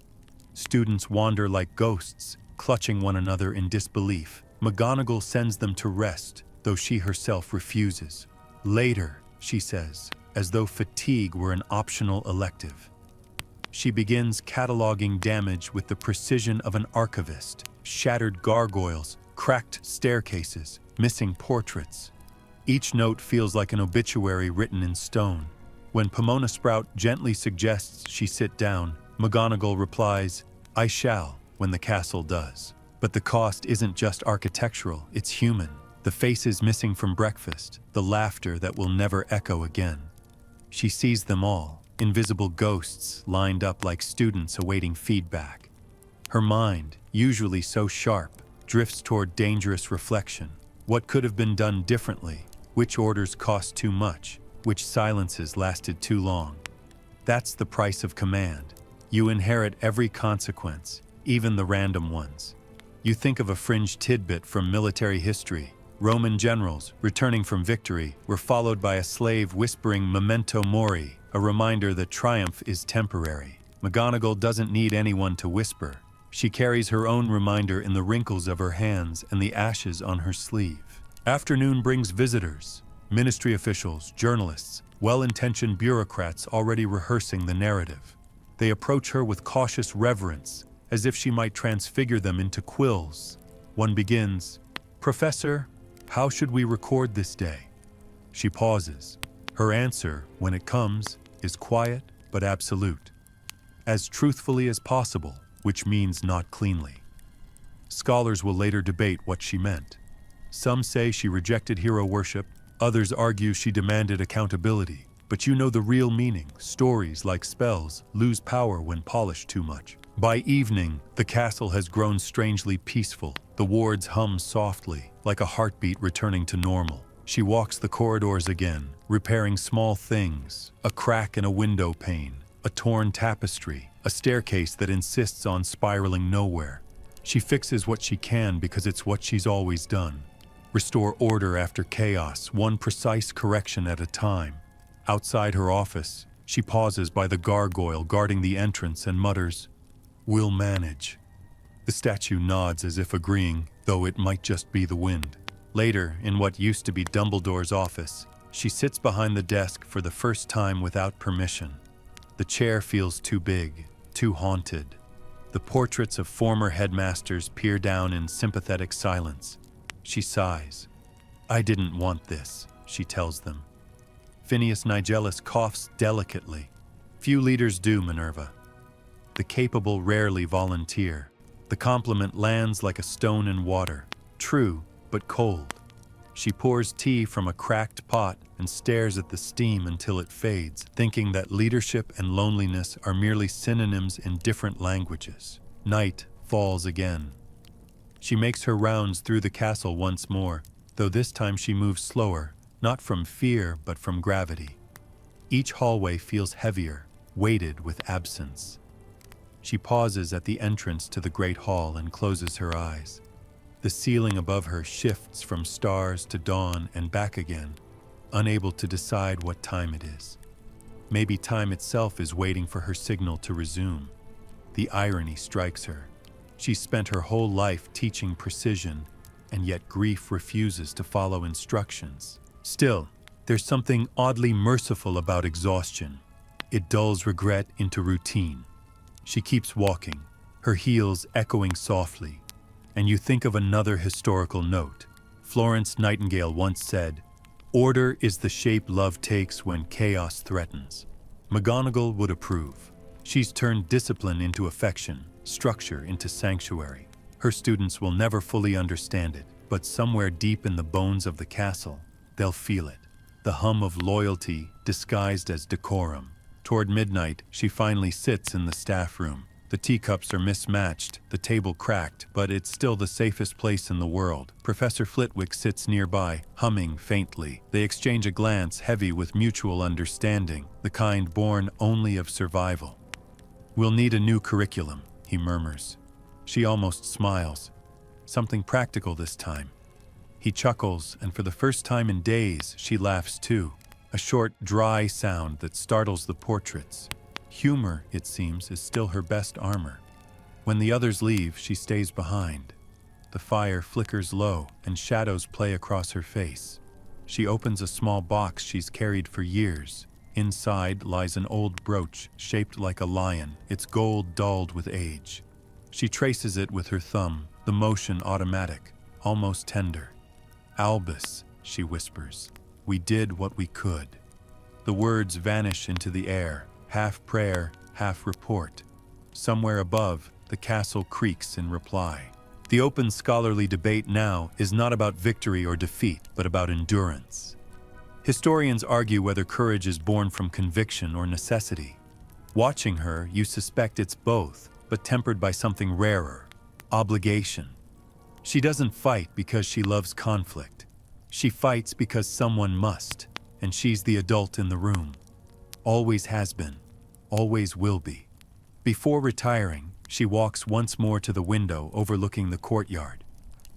Speaker 1: Students wander like ghosts, clutching one another in disbelief. McGonagall sends them to rest, though she herself refuses. Later, she says, as though fatigue were an optional elective. She begins cataloging damage with the precision of an archivist. Shattered gargoyles, cracked staircases, missing portraits. Each note feels like an obituary written in stone. When Pomona Sprout gently suggests she sit down, McGonagall replies, "I shall, when the castle does." But the cost isn't just architectural, it's human. The faces missing from breakfast, the laughter that will never echo again. She sees them all, invisible ghosts lined up like students awaiting feedback. Her mind, usually so sharp, drifts toward dangerous reflection. What could have been done differently? Which orders cost too much? Which silences lasted too long? That's the price of command. You inherit every consequence, even the random ones. You think of a fringe tidbit from military history. Roman generals, returning from victory, were followed by a slave whispering memento mori, a reminder that triumph is temporary. McGonagall doesn't need anyone to whisper. She carries her own reminder in the wrinkles of her hands and the ashes on her sleeve. Afternoon brings visitors, ministry officials, journalists, well-intentioned bureaucrats already rehearsing the narrative. They approach her with cautious reverence, as if she might transfigure them into quills. One begins, "Professor, how should we record this day?" She pauses. Her answer, when it comes, is quiet but absolute. As truthfully as possible, which means not cleanly. Scholars will later debate what she meant. Some say she rejected hero worship, others argue she demanded accountability. But you know the real meaning. Stories, like spells, lose power when polished too much. By evening, the castle has grown strangely peaceful. The wards hum softly, like a heartbeat returning to normal. She walks the corridors again, repairing small things, a crack in a window pane, a torn tapestry, a staircase that insists on spiraling nowhere. She fixes what she can because it's what she's always done. Restore order after chaos, one precise correction at a time. Outside her office, she pauses by the gargoyle guarding the entrance and mutters, "We'll manage." The statue nods as if agreeing, though it might just be the wind. Later, in what used to be Dumbledore's office, she sits behind the desk for the first time without permission. The chair feels too big, too haunted. The portraits of former headmasters peer down in sympathetic silence. She sighs. "I didn't want this," she tells them. Phineas Nigellus coughs delicately. "Few leaders do, Minerva." The capable rarely volunteer. The compliment lands like a stone in water. True, but cold. She pours tea from a cracked pot and stares at the steam until it fades, thinking that leadership and loneliness are merely synonyms in different languages. Night falls again. She makes her rounds through the castle once more, though this time she moves slower, not from fear but from gravity. Each hallway feels heavier, weighted with absence. She pauses at the entrance to the great hall and closes her eyes. The ceiling above her shifts from stars to dawn and back again, unable to decide what time it is. Maybe time itself is waiting for her signal to resume. The irony strikes her. She spent her whole life teaching precision, and yet grief refuses to follow instructions. Still, there's something oddly merciful about exhaustion. It dulls regret into routine. She keeps walking, her heels echoing softly. And you think of another historical note. Florence Nightingale once said, "Order is the shape love takes when chaos threatens." McGonagall would approve. She's turned discipline into affection, structure into sanctuary. Her students will never fully understand it, but somewhere deep in the bones of the castle, they'll feel it. The hum of loyalty disguised as decorum. Toward midnight, she finally sits in the staff room. The teacups are mismatched, the table cracked, but it's still the safest place in the world. Professor Flitwick sits nearby, humming faintly. They exchange a glance heavy with mutual understanding, the kind born only of survival. "We'll need a new curriculum," he murmurs. She almost smiles. Something practical this time. He chuckles, and for the first time in days, she laughs too. A short, dry sound that startles the portraits. Humor, it seems, is still her best armor. When the others leave, she stays behind. The fire flickers low, and shadows play across her face. She opens a small box she's carried for years. Inside lies an old brooch shaped like a lion, its gold dulled with age. She traces it with her thumb, the motion automatic, almost tender. "Albus," she whispers, "we did what we could." The words vanish into the air, half prayer, half report. Somewhere above, the castle creaks in reply. The open scholarly debate now is not about victory or defeat, but about endurance. Historians argue whether courage is born from conviction or necessity. Watching her, you suspect it's both, but tempered by something rarer: obligation. She doesn't fight because she loves conflict. She fights because someone must, and she's the adult in the room. Always has been, always will be. Before retiring, she walks once more to the window overlooking the courtyard.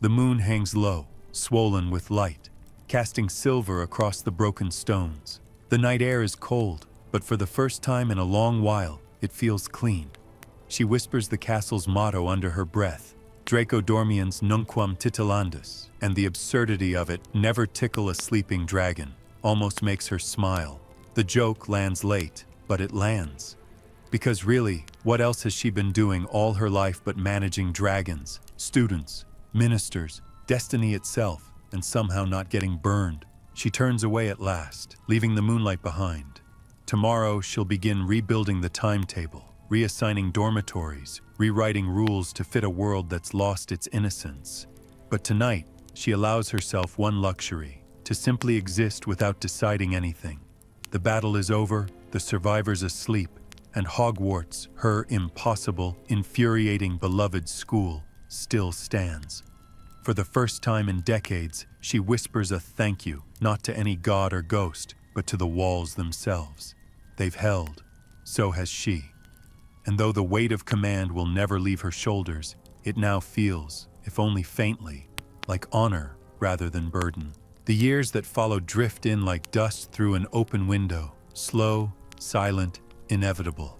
Speaker 1: The moon hangs low, swollen with light, casting silver across the broken stones. The night air is cold, but for the first time in a long while, It feels clean. She whispers the castle's motto under her breath, Draco dormiens nunquam titillandus, and the absurdity of it, never tickle a sleeping dragon, almost makes her smile. The joke lands late, but it lands. Because really, what else has she been doing all her life but managing dragons, students, ministers, destiny itself, and somehow not getting burned? She turns away at last, leaving the moonlight behind. Tomorrow she'll begin rebuilding the timetable, reassigning dormitories, rewriting rules to fit a world that's lost its innocence. But tonight, she allows herself one luxury, to simply exist without deciding anything. The battle is over, the survivors asleep, and Hogwarts, her impossible, infuriating, beloved school, still stands. For the first time in decades, she whispers a thank you, not to any god or ghost, but to the walls themselves. They've held. So has she. And though the weight of command will never leave her shoulders, it now feels, if only faintly, like honor rather than burden. The years that follow drift in like dust through an open window, slow, silent, inevitable.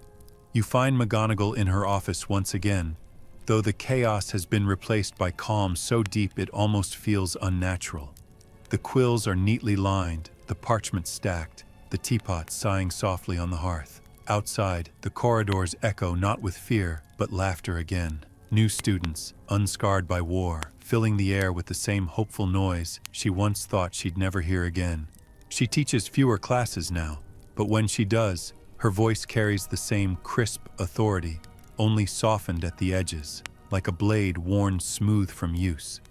Speaker 1: You find McGonagall in her office once again, though the chaos has been replaced by calm so deep it almost feels unnatural. The quills are neatly lined, the parchment stacked, the teapot sighing softly on the hearth. Outside, the corridors echo not with fear, but laughter again. New students, unscarred by war, filling the air with the same hopeful noise she once thought she'd never hear again. She teaches fewer classes now, but when she does, her voice carries the same crisp authority, only softened at the edges, like a blade worn smooth from use.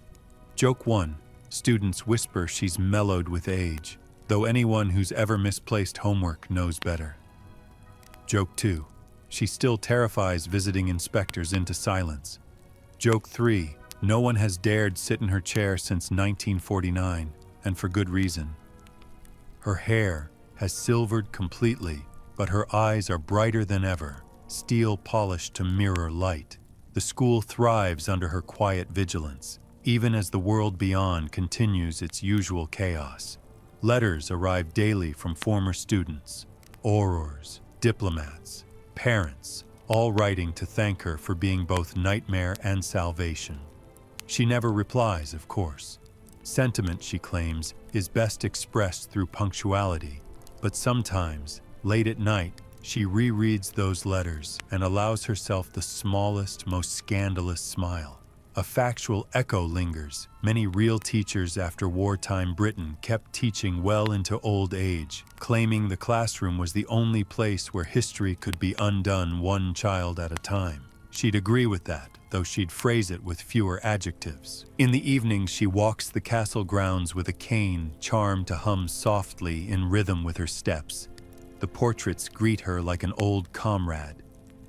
Speaker 1: Joke 1. Students whisper she's mellowed with age, though anyone who's ever misplaced homework knows better. Joke 2. She still terrifies visiting inspectors into silence. Joke 3. No one has dared sit in her chair since 1949, and for good reason. Her hair has silvered completely, but her eyes are brighter than ever, steel polished to mirror light. The school thrives under her quiet vigilance, even as the world beyond continues its usual chaos. Letters arrive daily from former students, aurors, diplomats, parents, all writing to thank her for being both nightmare and salvation. She never replies, of course. Sentiment, she claims, is best expressed through punctuality, but sometimes, late at night, she rereads those letters and allows herself the smallest, most scandalous smile. A factual echo lingers. Many real teachers after wartime Britain kept teaching well into old age, claiming the classroom was the only place where history could be undone one child at a time. She'd agree with that, though she'd phrase it with fewer adjectives. In the evening, she walks the castle grounds with a cane, charmed to hum softly in rhythm with her steps. The portraits greet her like an old comrade.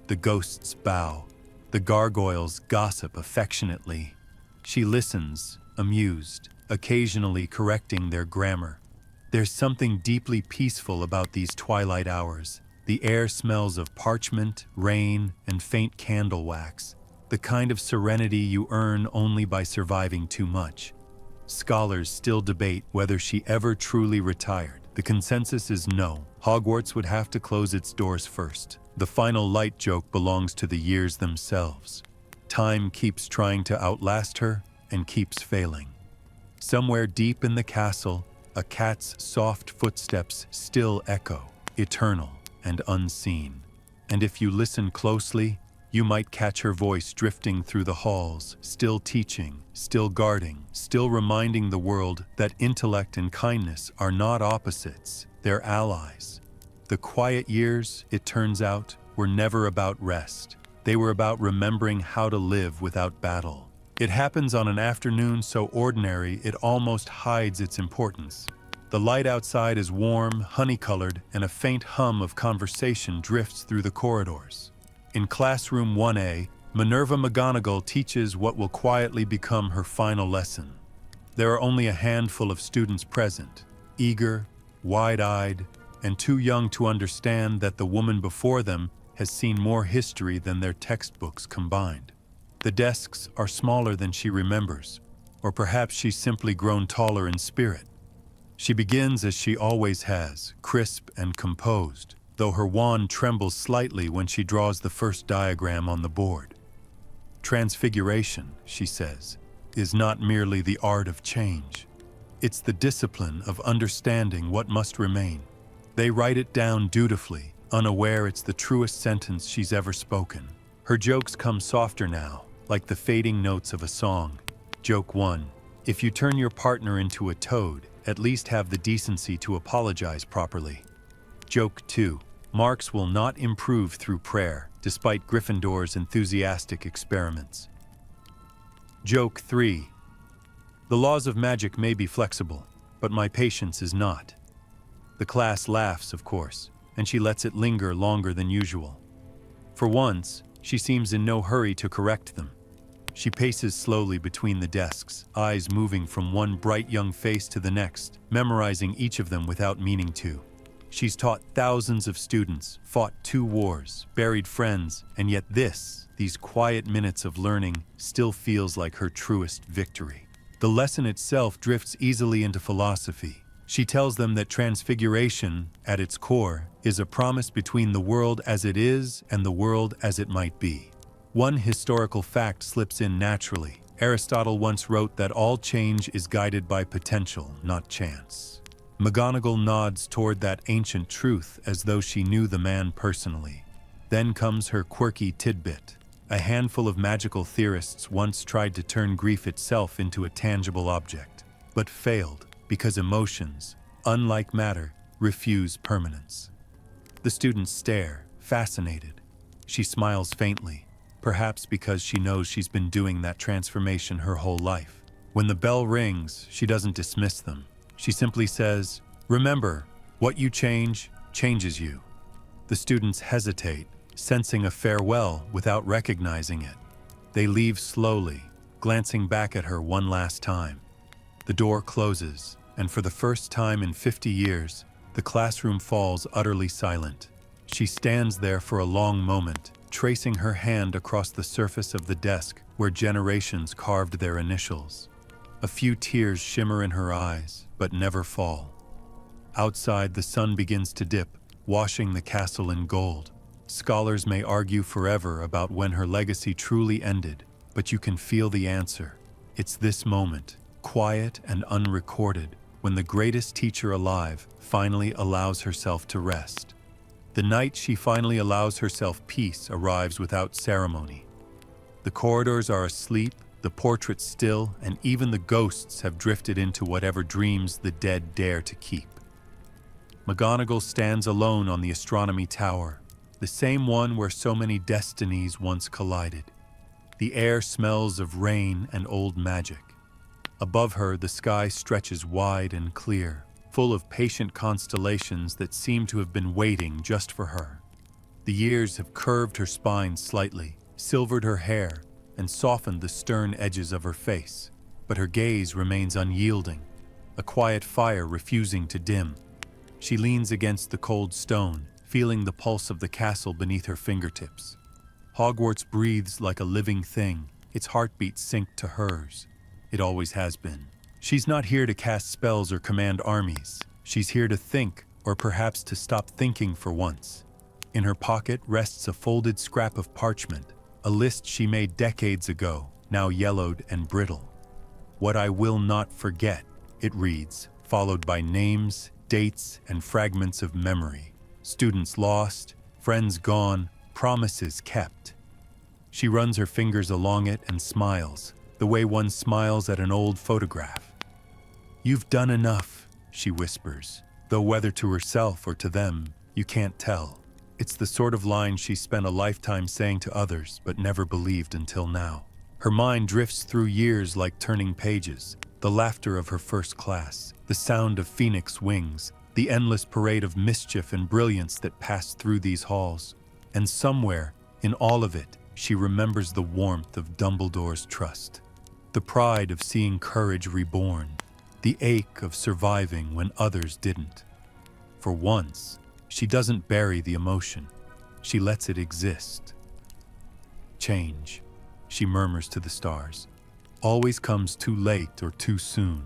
Speaker 1: The ghosts bow. The gargoyles gossip affectionately. She listens, amused, occasionally correcting their grammar. There's something deeply peaceful about these twilight hours. The air smells of parchment, rain, and faint candle wax, the kind of serenity you earn only by surviving too much. Scholars still debate whether she ever truly retired. The consensus is no. Hogwarts would have to close its doors first. The final light joke belongs to the years themselves. Time keeps trying to outlast her and keeps failing. Somewhere deep in the castle, a cat's soft footsteps still echo, eternal and unseen. And if you listen closely, you might catch her voice drifting through the halls, still teaching, still guarding, still reminding the world that intellect and kindness are not opposites, they're allies. The quiet years, it turns out, were never about rest. They were about remembering how to live without battle. It happens on an afternoon so ordinary it almost hides its importance. The light outside is warm, honey-colored, and a faint hum of conversation drifts through the corridors. In classroom 1A, Minerva McGonagall teaches what will quietly become her final lesson. There are only a handful of students present, eager, wide-eyed, and too young to understand that the woman before them has seen more history than their textbooks combined. The desks are smaller than she remembers, or perhaps she's simply grown taller in spirit. She begins as she always has, crisp and composed, though her wand trembles slightly when she draws the first diagram on the board. Transfiguration, she says, is not merely the art of change. It's the discipline of understanding what must remain. They write it down dutifully, unaware it's the truest sentence she's ever spoken. Her jokes come softer now, like the fading notes of a song. Joke 1. If you turn your partner into a toad, at least have the decency to apologize properly. Joke 2. Marks will not improve through prayer, despite Gryffindor's enthusiastic experiments. Joke 3. The laws of magic may be flexible, but my patience is not. The class laughs, of course, and she lets it linger longer than usual. For once, she seems in no hurry to correct them. She paces slowly between the desks, eyes moving from one bright young face to the next, memorizing each of them without meaning to. She's taught thousands of students, fought 2 wars, buried friends, and yet these quiet minutes of learning, still feels like her truest victory. The lesson itself drifts easily into philosophy. She tells them that transfiguration, at its core, is a promise between the world as it is and the world as it might be. One historical fact slips in naturally. Aristotle once wrote that all change is guided by potential, not chance. McGonagall nods toward that ancient truth as though she knew the man personally. Then comes her quirky tidbit. A handful of magical theorists once tried to turn grief itself into a tangible object, but failed because emotions, unlike matter, refuse permanence. The students stare, fascinated. She smiles faintly, perhaps because she knows she's been doing that transformation her whole life. When the bell rings, she doesn't dismiss them. She simply says, "Remember, what you change, changes you." The students hesitate, sensing a farewell without recognizing it. They leave slowly, glancing back at her one last time. The door closes, and for the first time in 50 years, the classroom falls utterly silent. She stands there for a long moment, tracing her hand across the surface of the desk where generations carved their initials. A few tears shimmer in her eyes, but never fall. Outside, the sun begins to dip, washing the castle in gold. Scholars may argue forever about when her legacy truly ended, but you can feel the answer. It's this moment, quiet and unrecorded, when the greatest teacher alive finally allows herself to rest. The night she finally allows herself peace arrives without ceremony. The corridors are asleep, the portraits still, and even the ghosts have drifted into whatever dreams the dead dare to keep. McGonagall stands alone on the astronomy tower, the same one where so many destinies once collided. The air smells of rain and old magic. Above her, the sky stretches wide and clear, full of patient constellations that seem to have been waiting just for her. The years have curved her spine slightly, silvered her hair, and softened the stern edges of her face, but her gaze remains unyielding, a quiet fire refusing to dim. She leans against the cold stone, feeling the pulse of the castle beneath her fingertips. Hogwarts breathes like a living thing, its heartbeat synced to hers. It always has been. She's not here to cast spells or command armies. She's here to think, or perhaps to stop thinking for once. In her pocket rests a folded scrap of parchment, a list she made decades ago, now yellowed and brittle. "What I will not forget," it reads, followed by names, dates, and fragments of memory. Students lost, friends gone, promises kept. She runs her fingers along it and smiles, the way one smiles at an old photograph. "You've done enough," she whispers, though whether to herself or to them, you can't tell. It's the sort of line she spent a lifetime saying to others but never believed until now. Her mind drifts through years like turning pages, the laughter of her first class, the sound of phoenix wings, the endless parade of mischief and brilliance that passed through these halls. And somewhere, in all of it, she remembers the warmth of Dumbledore's trust, the pride of seeing courage reborn, the ache of surviving when others didn't. For once, she doesn't bury the emotion. She lets it exist. Change, she murmurs to the stars, always comes too late or too soon.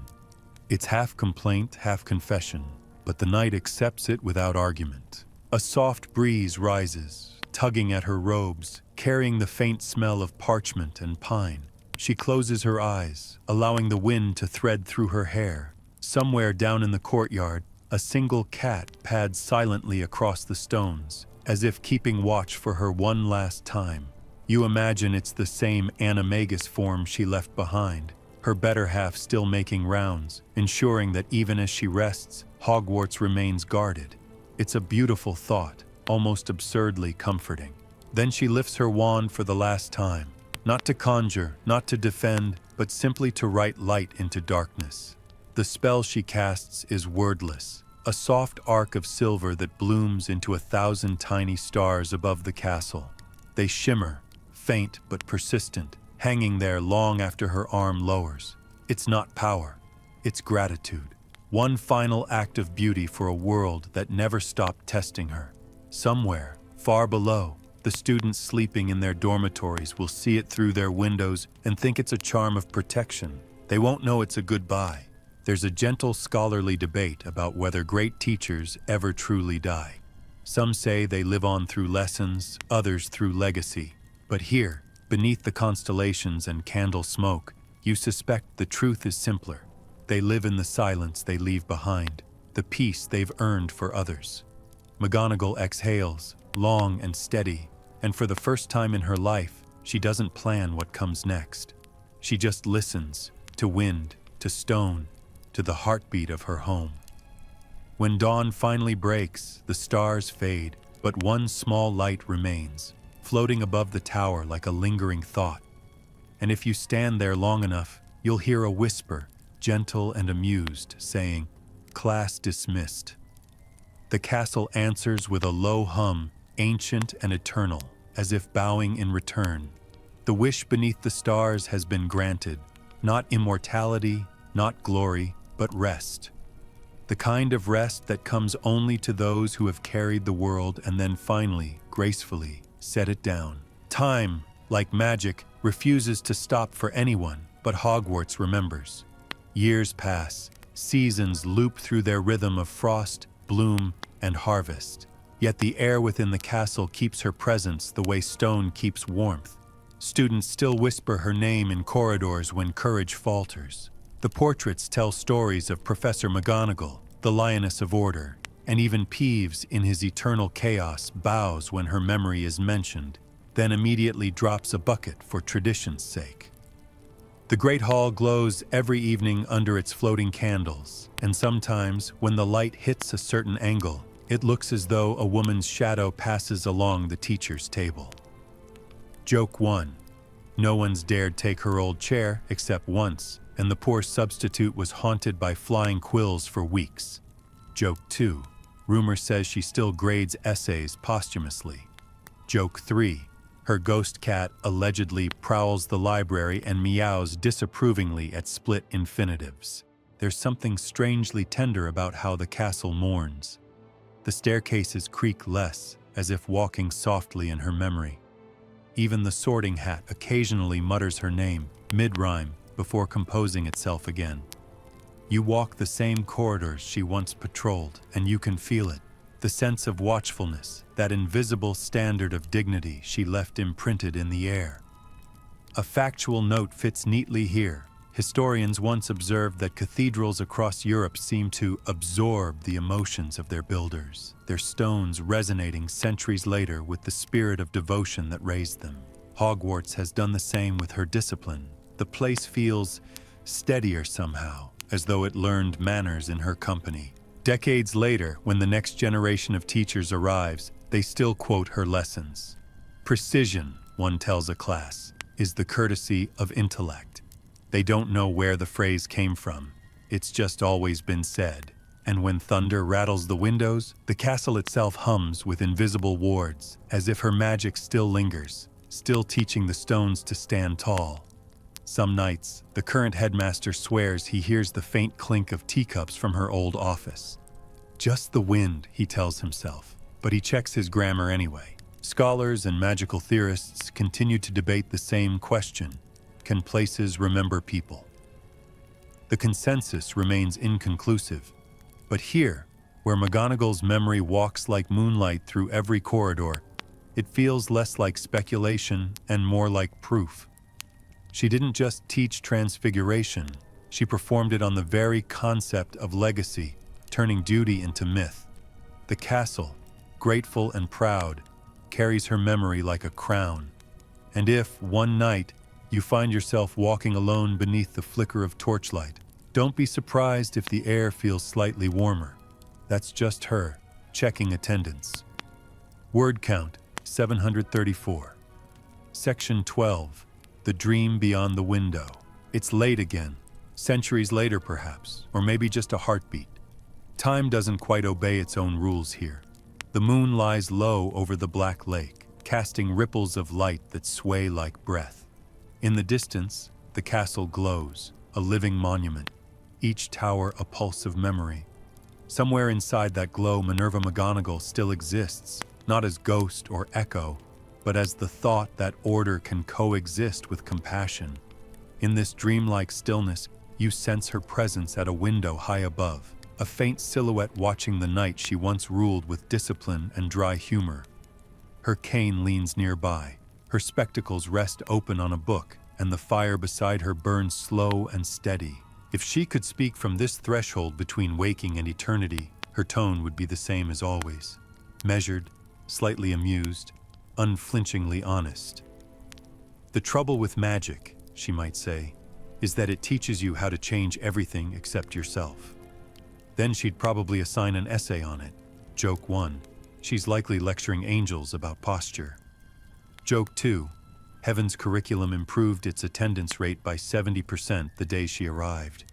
Speaker 1: It's half complaint, half confession, but the night accepts it without argument. A soft breeze rises, tugging at her robes, carrying the faint smell of parchment and pine. She closes her eyes, allowing the wind to thread through her hair. Somewhere down in the courtyard, a single cat pads silently across the stones, as if keeping watch for her one last time. You imagine it's the same animagus form she left behind, her better half still making rounds, ensuring that even as she rests, Hogwarts remains guarded. It's a beautiful thought, almost absurdly comforting. Then she lifts her wand for the last time, not to conjure, not to defend, but simply to write light into darkness. The spell she casts is wordless, a soft arc of silver that blooms into 1,000 tiny stars above the castle. They shimmer, faint but persistent, hanging there long after her arm lowers. It's not power, it's gratitude. One final act of beauty for a world that never stopped testing her. Somewhere, far below, the students sleeping in their dormitories will see it through their windows and think it's a charm of protection. They won't know it's a goodbye. There's a gentle scholarly debate about whether great teachers ever truly die. Some say they live on through lessons, others through legacy. But here, beneath the constellations and candle smoke, you suspect the truth is simpler. They live in the silence they leave behind, the peace they've earned for others. McGonagall exhales, long and steady, and for the first time in her life, she doesn't plan what comes next. She just listens, to wind, to stone, to the heartbeat of her home. When dawn finally breaks, the stars fade, but one small light remains, floating above the tower like a lingering thought. And if you stand there long enough, you'll hear a whisper, gentle and amused, saying, "Class dismissed." The castle answers with a low hum, ancient and eternal, as if bowing in return. The wish beneath the stars has been granted, not immortality, not glory, but rest. The kind of rest that comes only to those who have carried the world and then finally, gracefully, set it down. Time, like magic, refuses to stop for anyone, but Hogwarts remembers. Years pass, seasons loop through their rhythm of frost, bloom, and harvest. Yet the air within the castle keeps her presence the way stone keeps warmth. Students still whisper her name in corridors when courage falters. The portraits tell stories of Professor McGonagall, the lioness of order, and even Peeves in his eternal chaos bows when her memory is mentioned, then immediately drops a bucket for tradition's sake. The Great Hall glows every evening under its floating candles, and sometimes, when the light hits a certain angle, it looks as though a woman's shadow passes along the teacher's table. Joke 1. No one's dared take her old chair except once, and the poor substitute was haunted by flying quills for weeks. Joke 2. Rumor says she still grades essays posthumously. Joke 3. Her ghost cat allegedly prowls the library and meows disapprovingly at split infinitives. There's something strangely tender about how the castle mourns. The staircases creak less, as if walking softly in her memory. Even the sorting hat occasionally mutters her name, mid-rhyme, before composing itself again. You walk the same corridors she once patrolled, and you can feel it. The sense of watchfulness, that invisible standard of dignity she left imprinted in the air. A factual note fits neatly here. Historians once observed that cathedrals across Europe seem to absorb the emotions of their builders, their stones resonating centuries later with the spirit of devotion that raised them. Hogwarts has done the same with her discipline. The place feels steadier somehow, as though it learned manners in her company. Decades later, when the next generation of teachers arrives, they still quote her lessons. Precision, one tells a class, is the courtesy of intellect. They don't know where the phrase came from. It's just always been said. And when thunder rattles the windows, the castle itself hums with invisible wards, as if her magic still lingers, still teaching the stones to stand tall. Some nights, the current headmaster swears he hears the faint clink of teacups from her old office. Just the wind, he tells himself, but he checks his grammar anyway. Scholars and magical theorists continue to debate the same question: can places remember people? The consensus remains inconclusive, but here, where McGonagall's memory walks like moonlight through every corridor, it feels less like speculation and more like proof. She didn't just teach transfiguration, she performed it on the very concept of legacy, turning duty into myth. The castle, grateful and proud, carries her memory like a crown. And if, one night, you find yourself walking alone beneath the flicker of torchlight, don't be surprised if the air feels slightly warmer. That's just her, checking attendance. Word count, 734. Section 12, The Dream Beyond the Window. It's late again, centuries later perhaps, or maybe just a heartbeat. Time doesn't quite obey its own rules here. The moon lies low over the black lake, casting ripples of light that sway like breath. In the distance, the castle glows, a living monument, each tower a pulse of memory. Somewhere inside that glow, Minerva McGonagall still exists, not as ghost or echo, but as the thought that order can coexist with compassion. In this dreamlike stillness, you sense her presence at a window high above, a faint silhouette watching the night she once ruled with discipline and dry humor. Her cane leans nearby, her spectacles rest open on a book, and the fire beside her burns slow and steady. If she could speak from this threshold between waking and eternity, her tone would be the same as always. Measured, slightly amused, unflinchingly honest. The trouble with magic, she might say, is that it teaches you how to change everything except yourself. Then she'd probably assign an essay on it. Joke 1. She's likely lecturing angels about posture. Joke 2. Heaven's curriculum improved its attendance rate by 70% the day she arrived.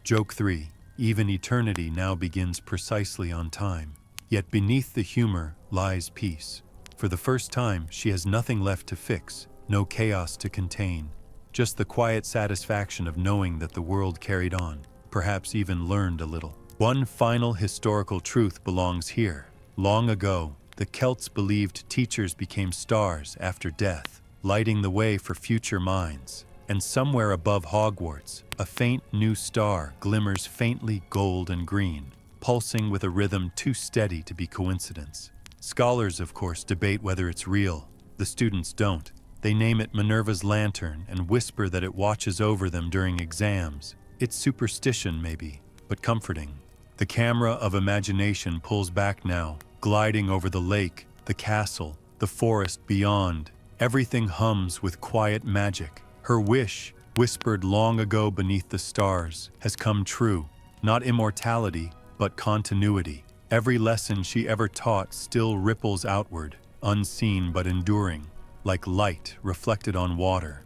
Speaker 1: Joke 3. Even eternity now begins precisely on time. Yet beneath the humor lies peace. For the first time, she has nothing left to fix, no chaos to contain, just the quiet satisfaction of knowing that the world carried on, perhaps even learned a little. One final historical truth belongs here. Long ago, the Celts believed teachers became stars after death, lighting the way for future minds. And somewhere above Hogwarts, a faint new star glimmers faintly gold and green, pulsing with a rhythm too steady to be coincidence. Scholars, of course, debate whether it's real. The students don't. They name it Minerva's lantern and whisper that it watches over them during exams. It's superstition, maybe, but comforting. The camera of imagination pulls back now, gliding over the lake, the castle, the forest beyond. Everything hums with quiet magic. Her wish, whispered long ago beneath the stars, has come true. Not immortality, but continuity. Every lesson she ever taught still ripples outward, unseen but enduring, like light reflected on water.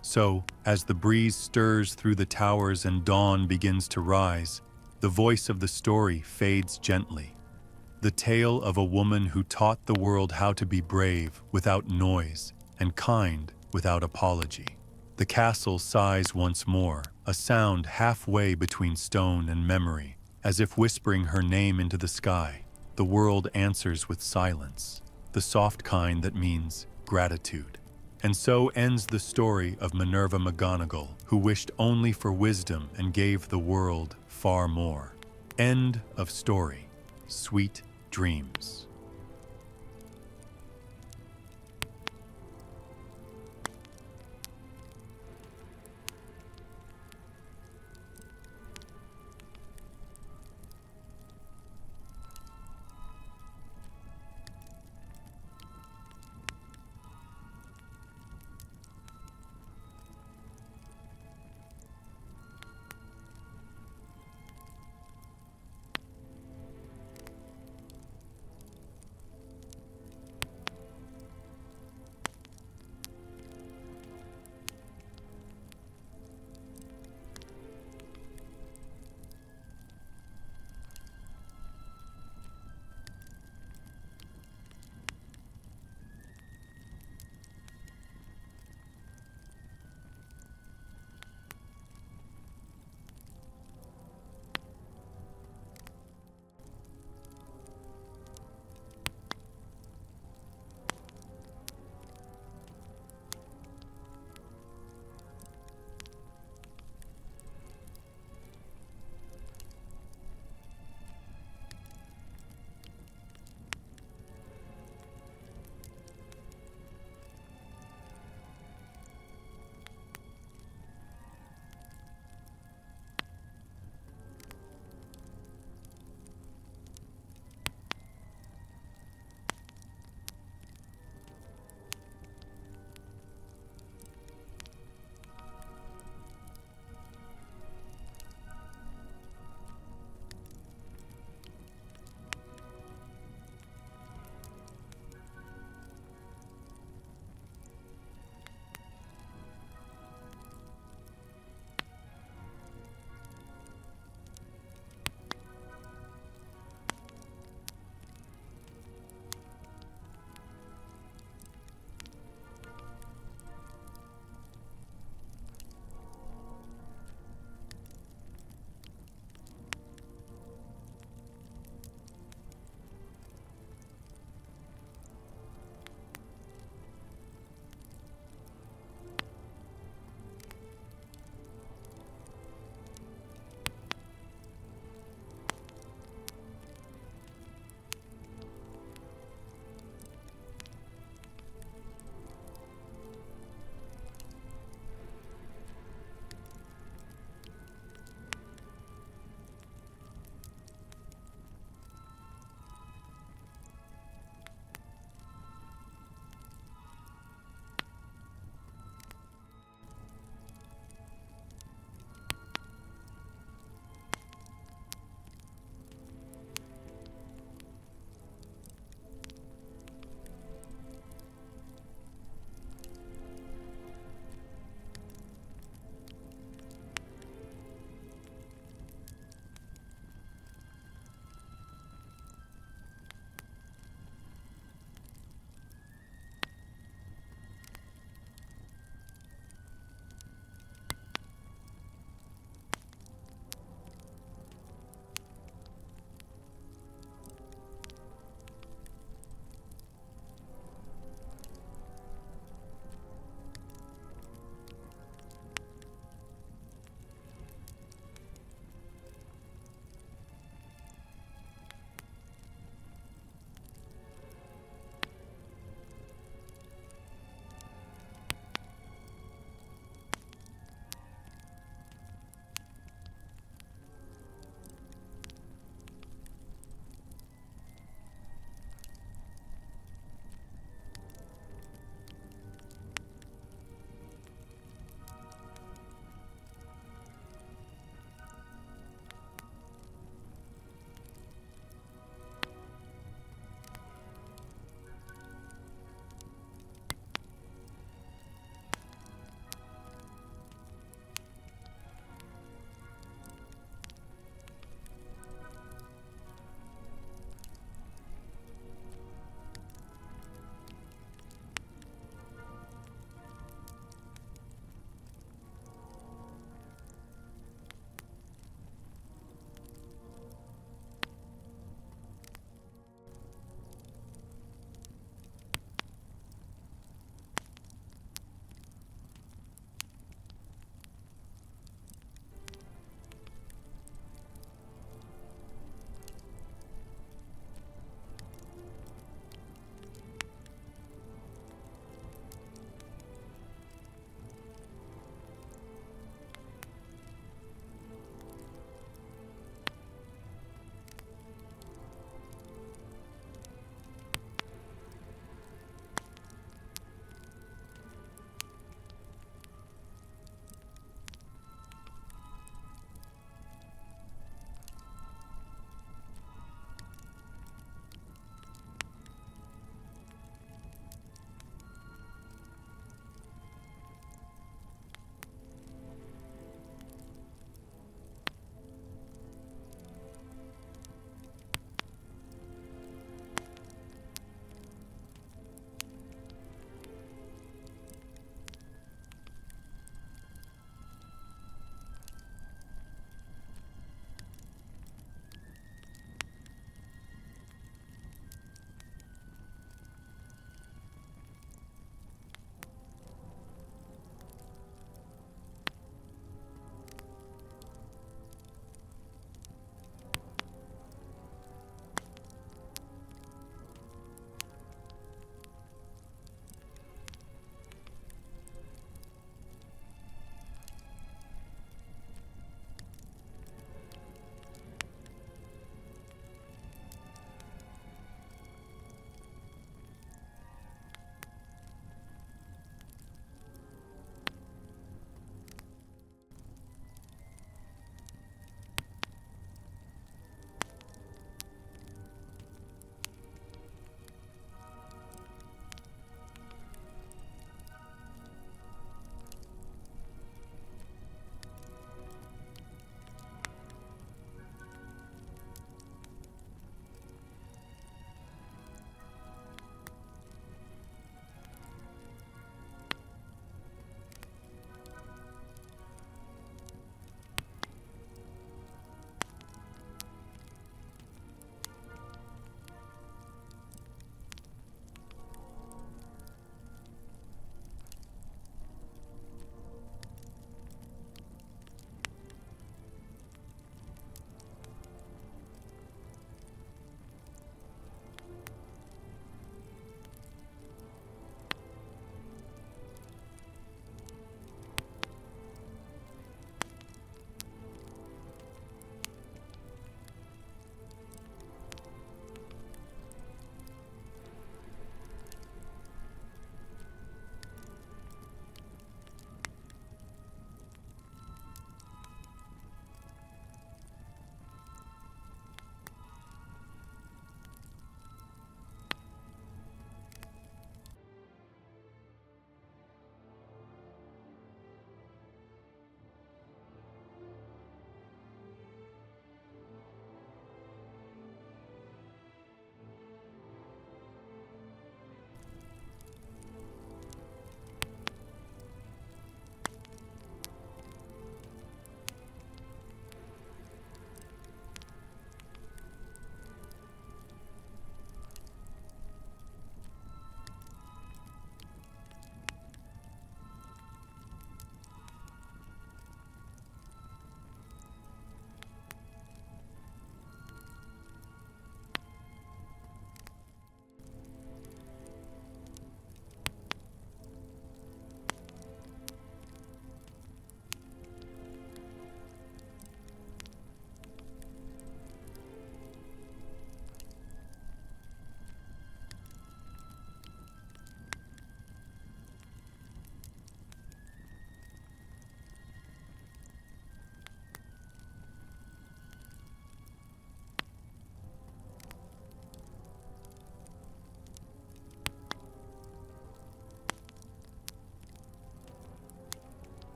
Speaker 1: So, as the breeze stirs through the towers and dawn begins to rise, the voice of the story fades gently. The tale of a woman who taught the world how to be brave without noise and kind without apology. The castle sighs once more, a sound halfway between stone and memory, as if whispering her name into the sky. The world answers with silence, the soft kind that means gratitude. And so ends the story of Minerva McGonagall, who wished only for wisdom and gave the world far more. End of story. Sweet dreams.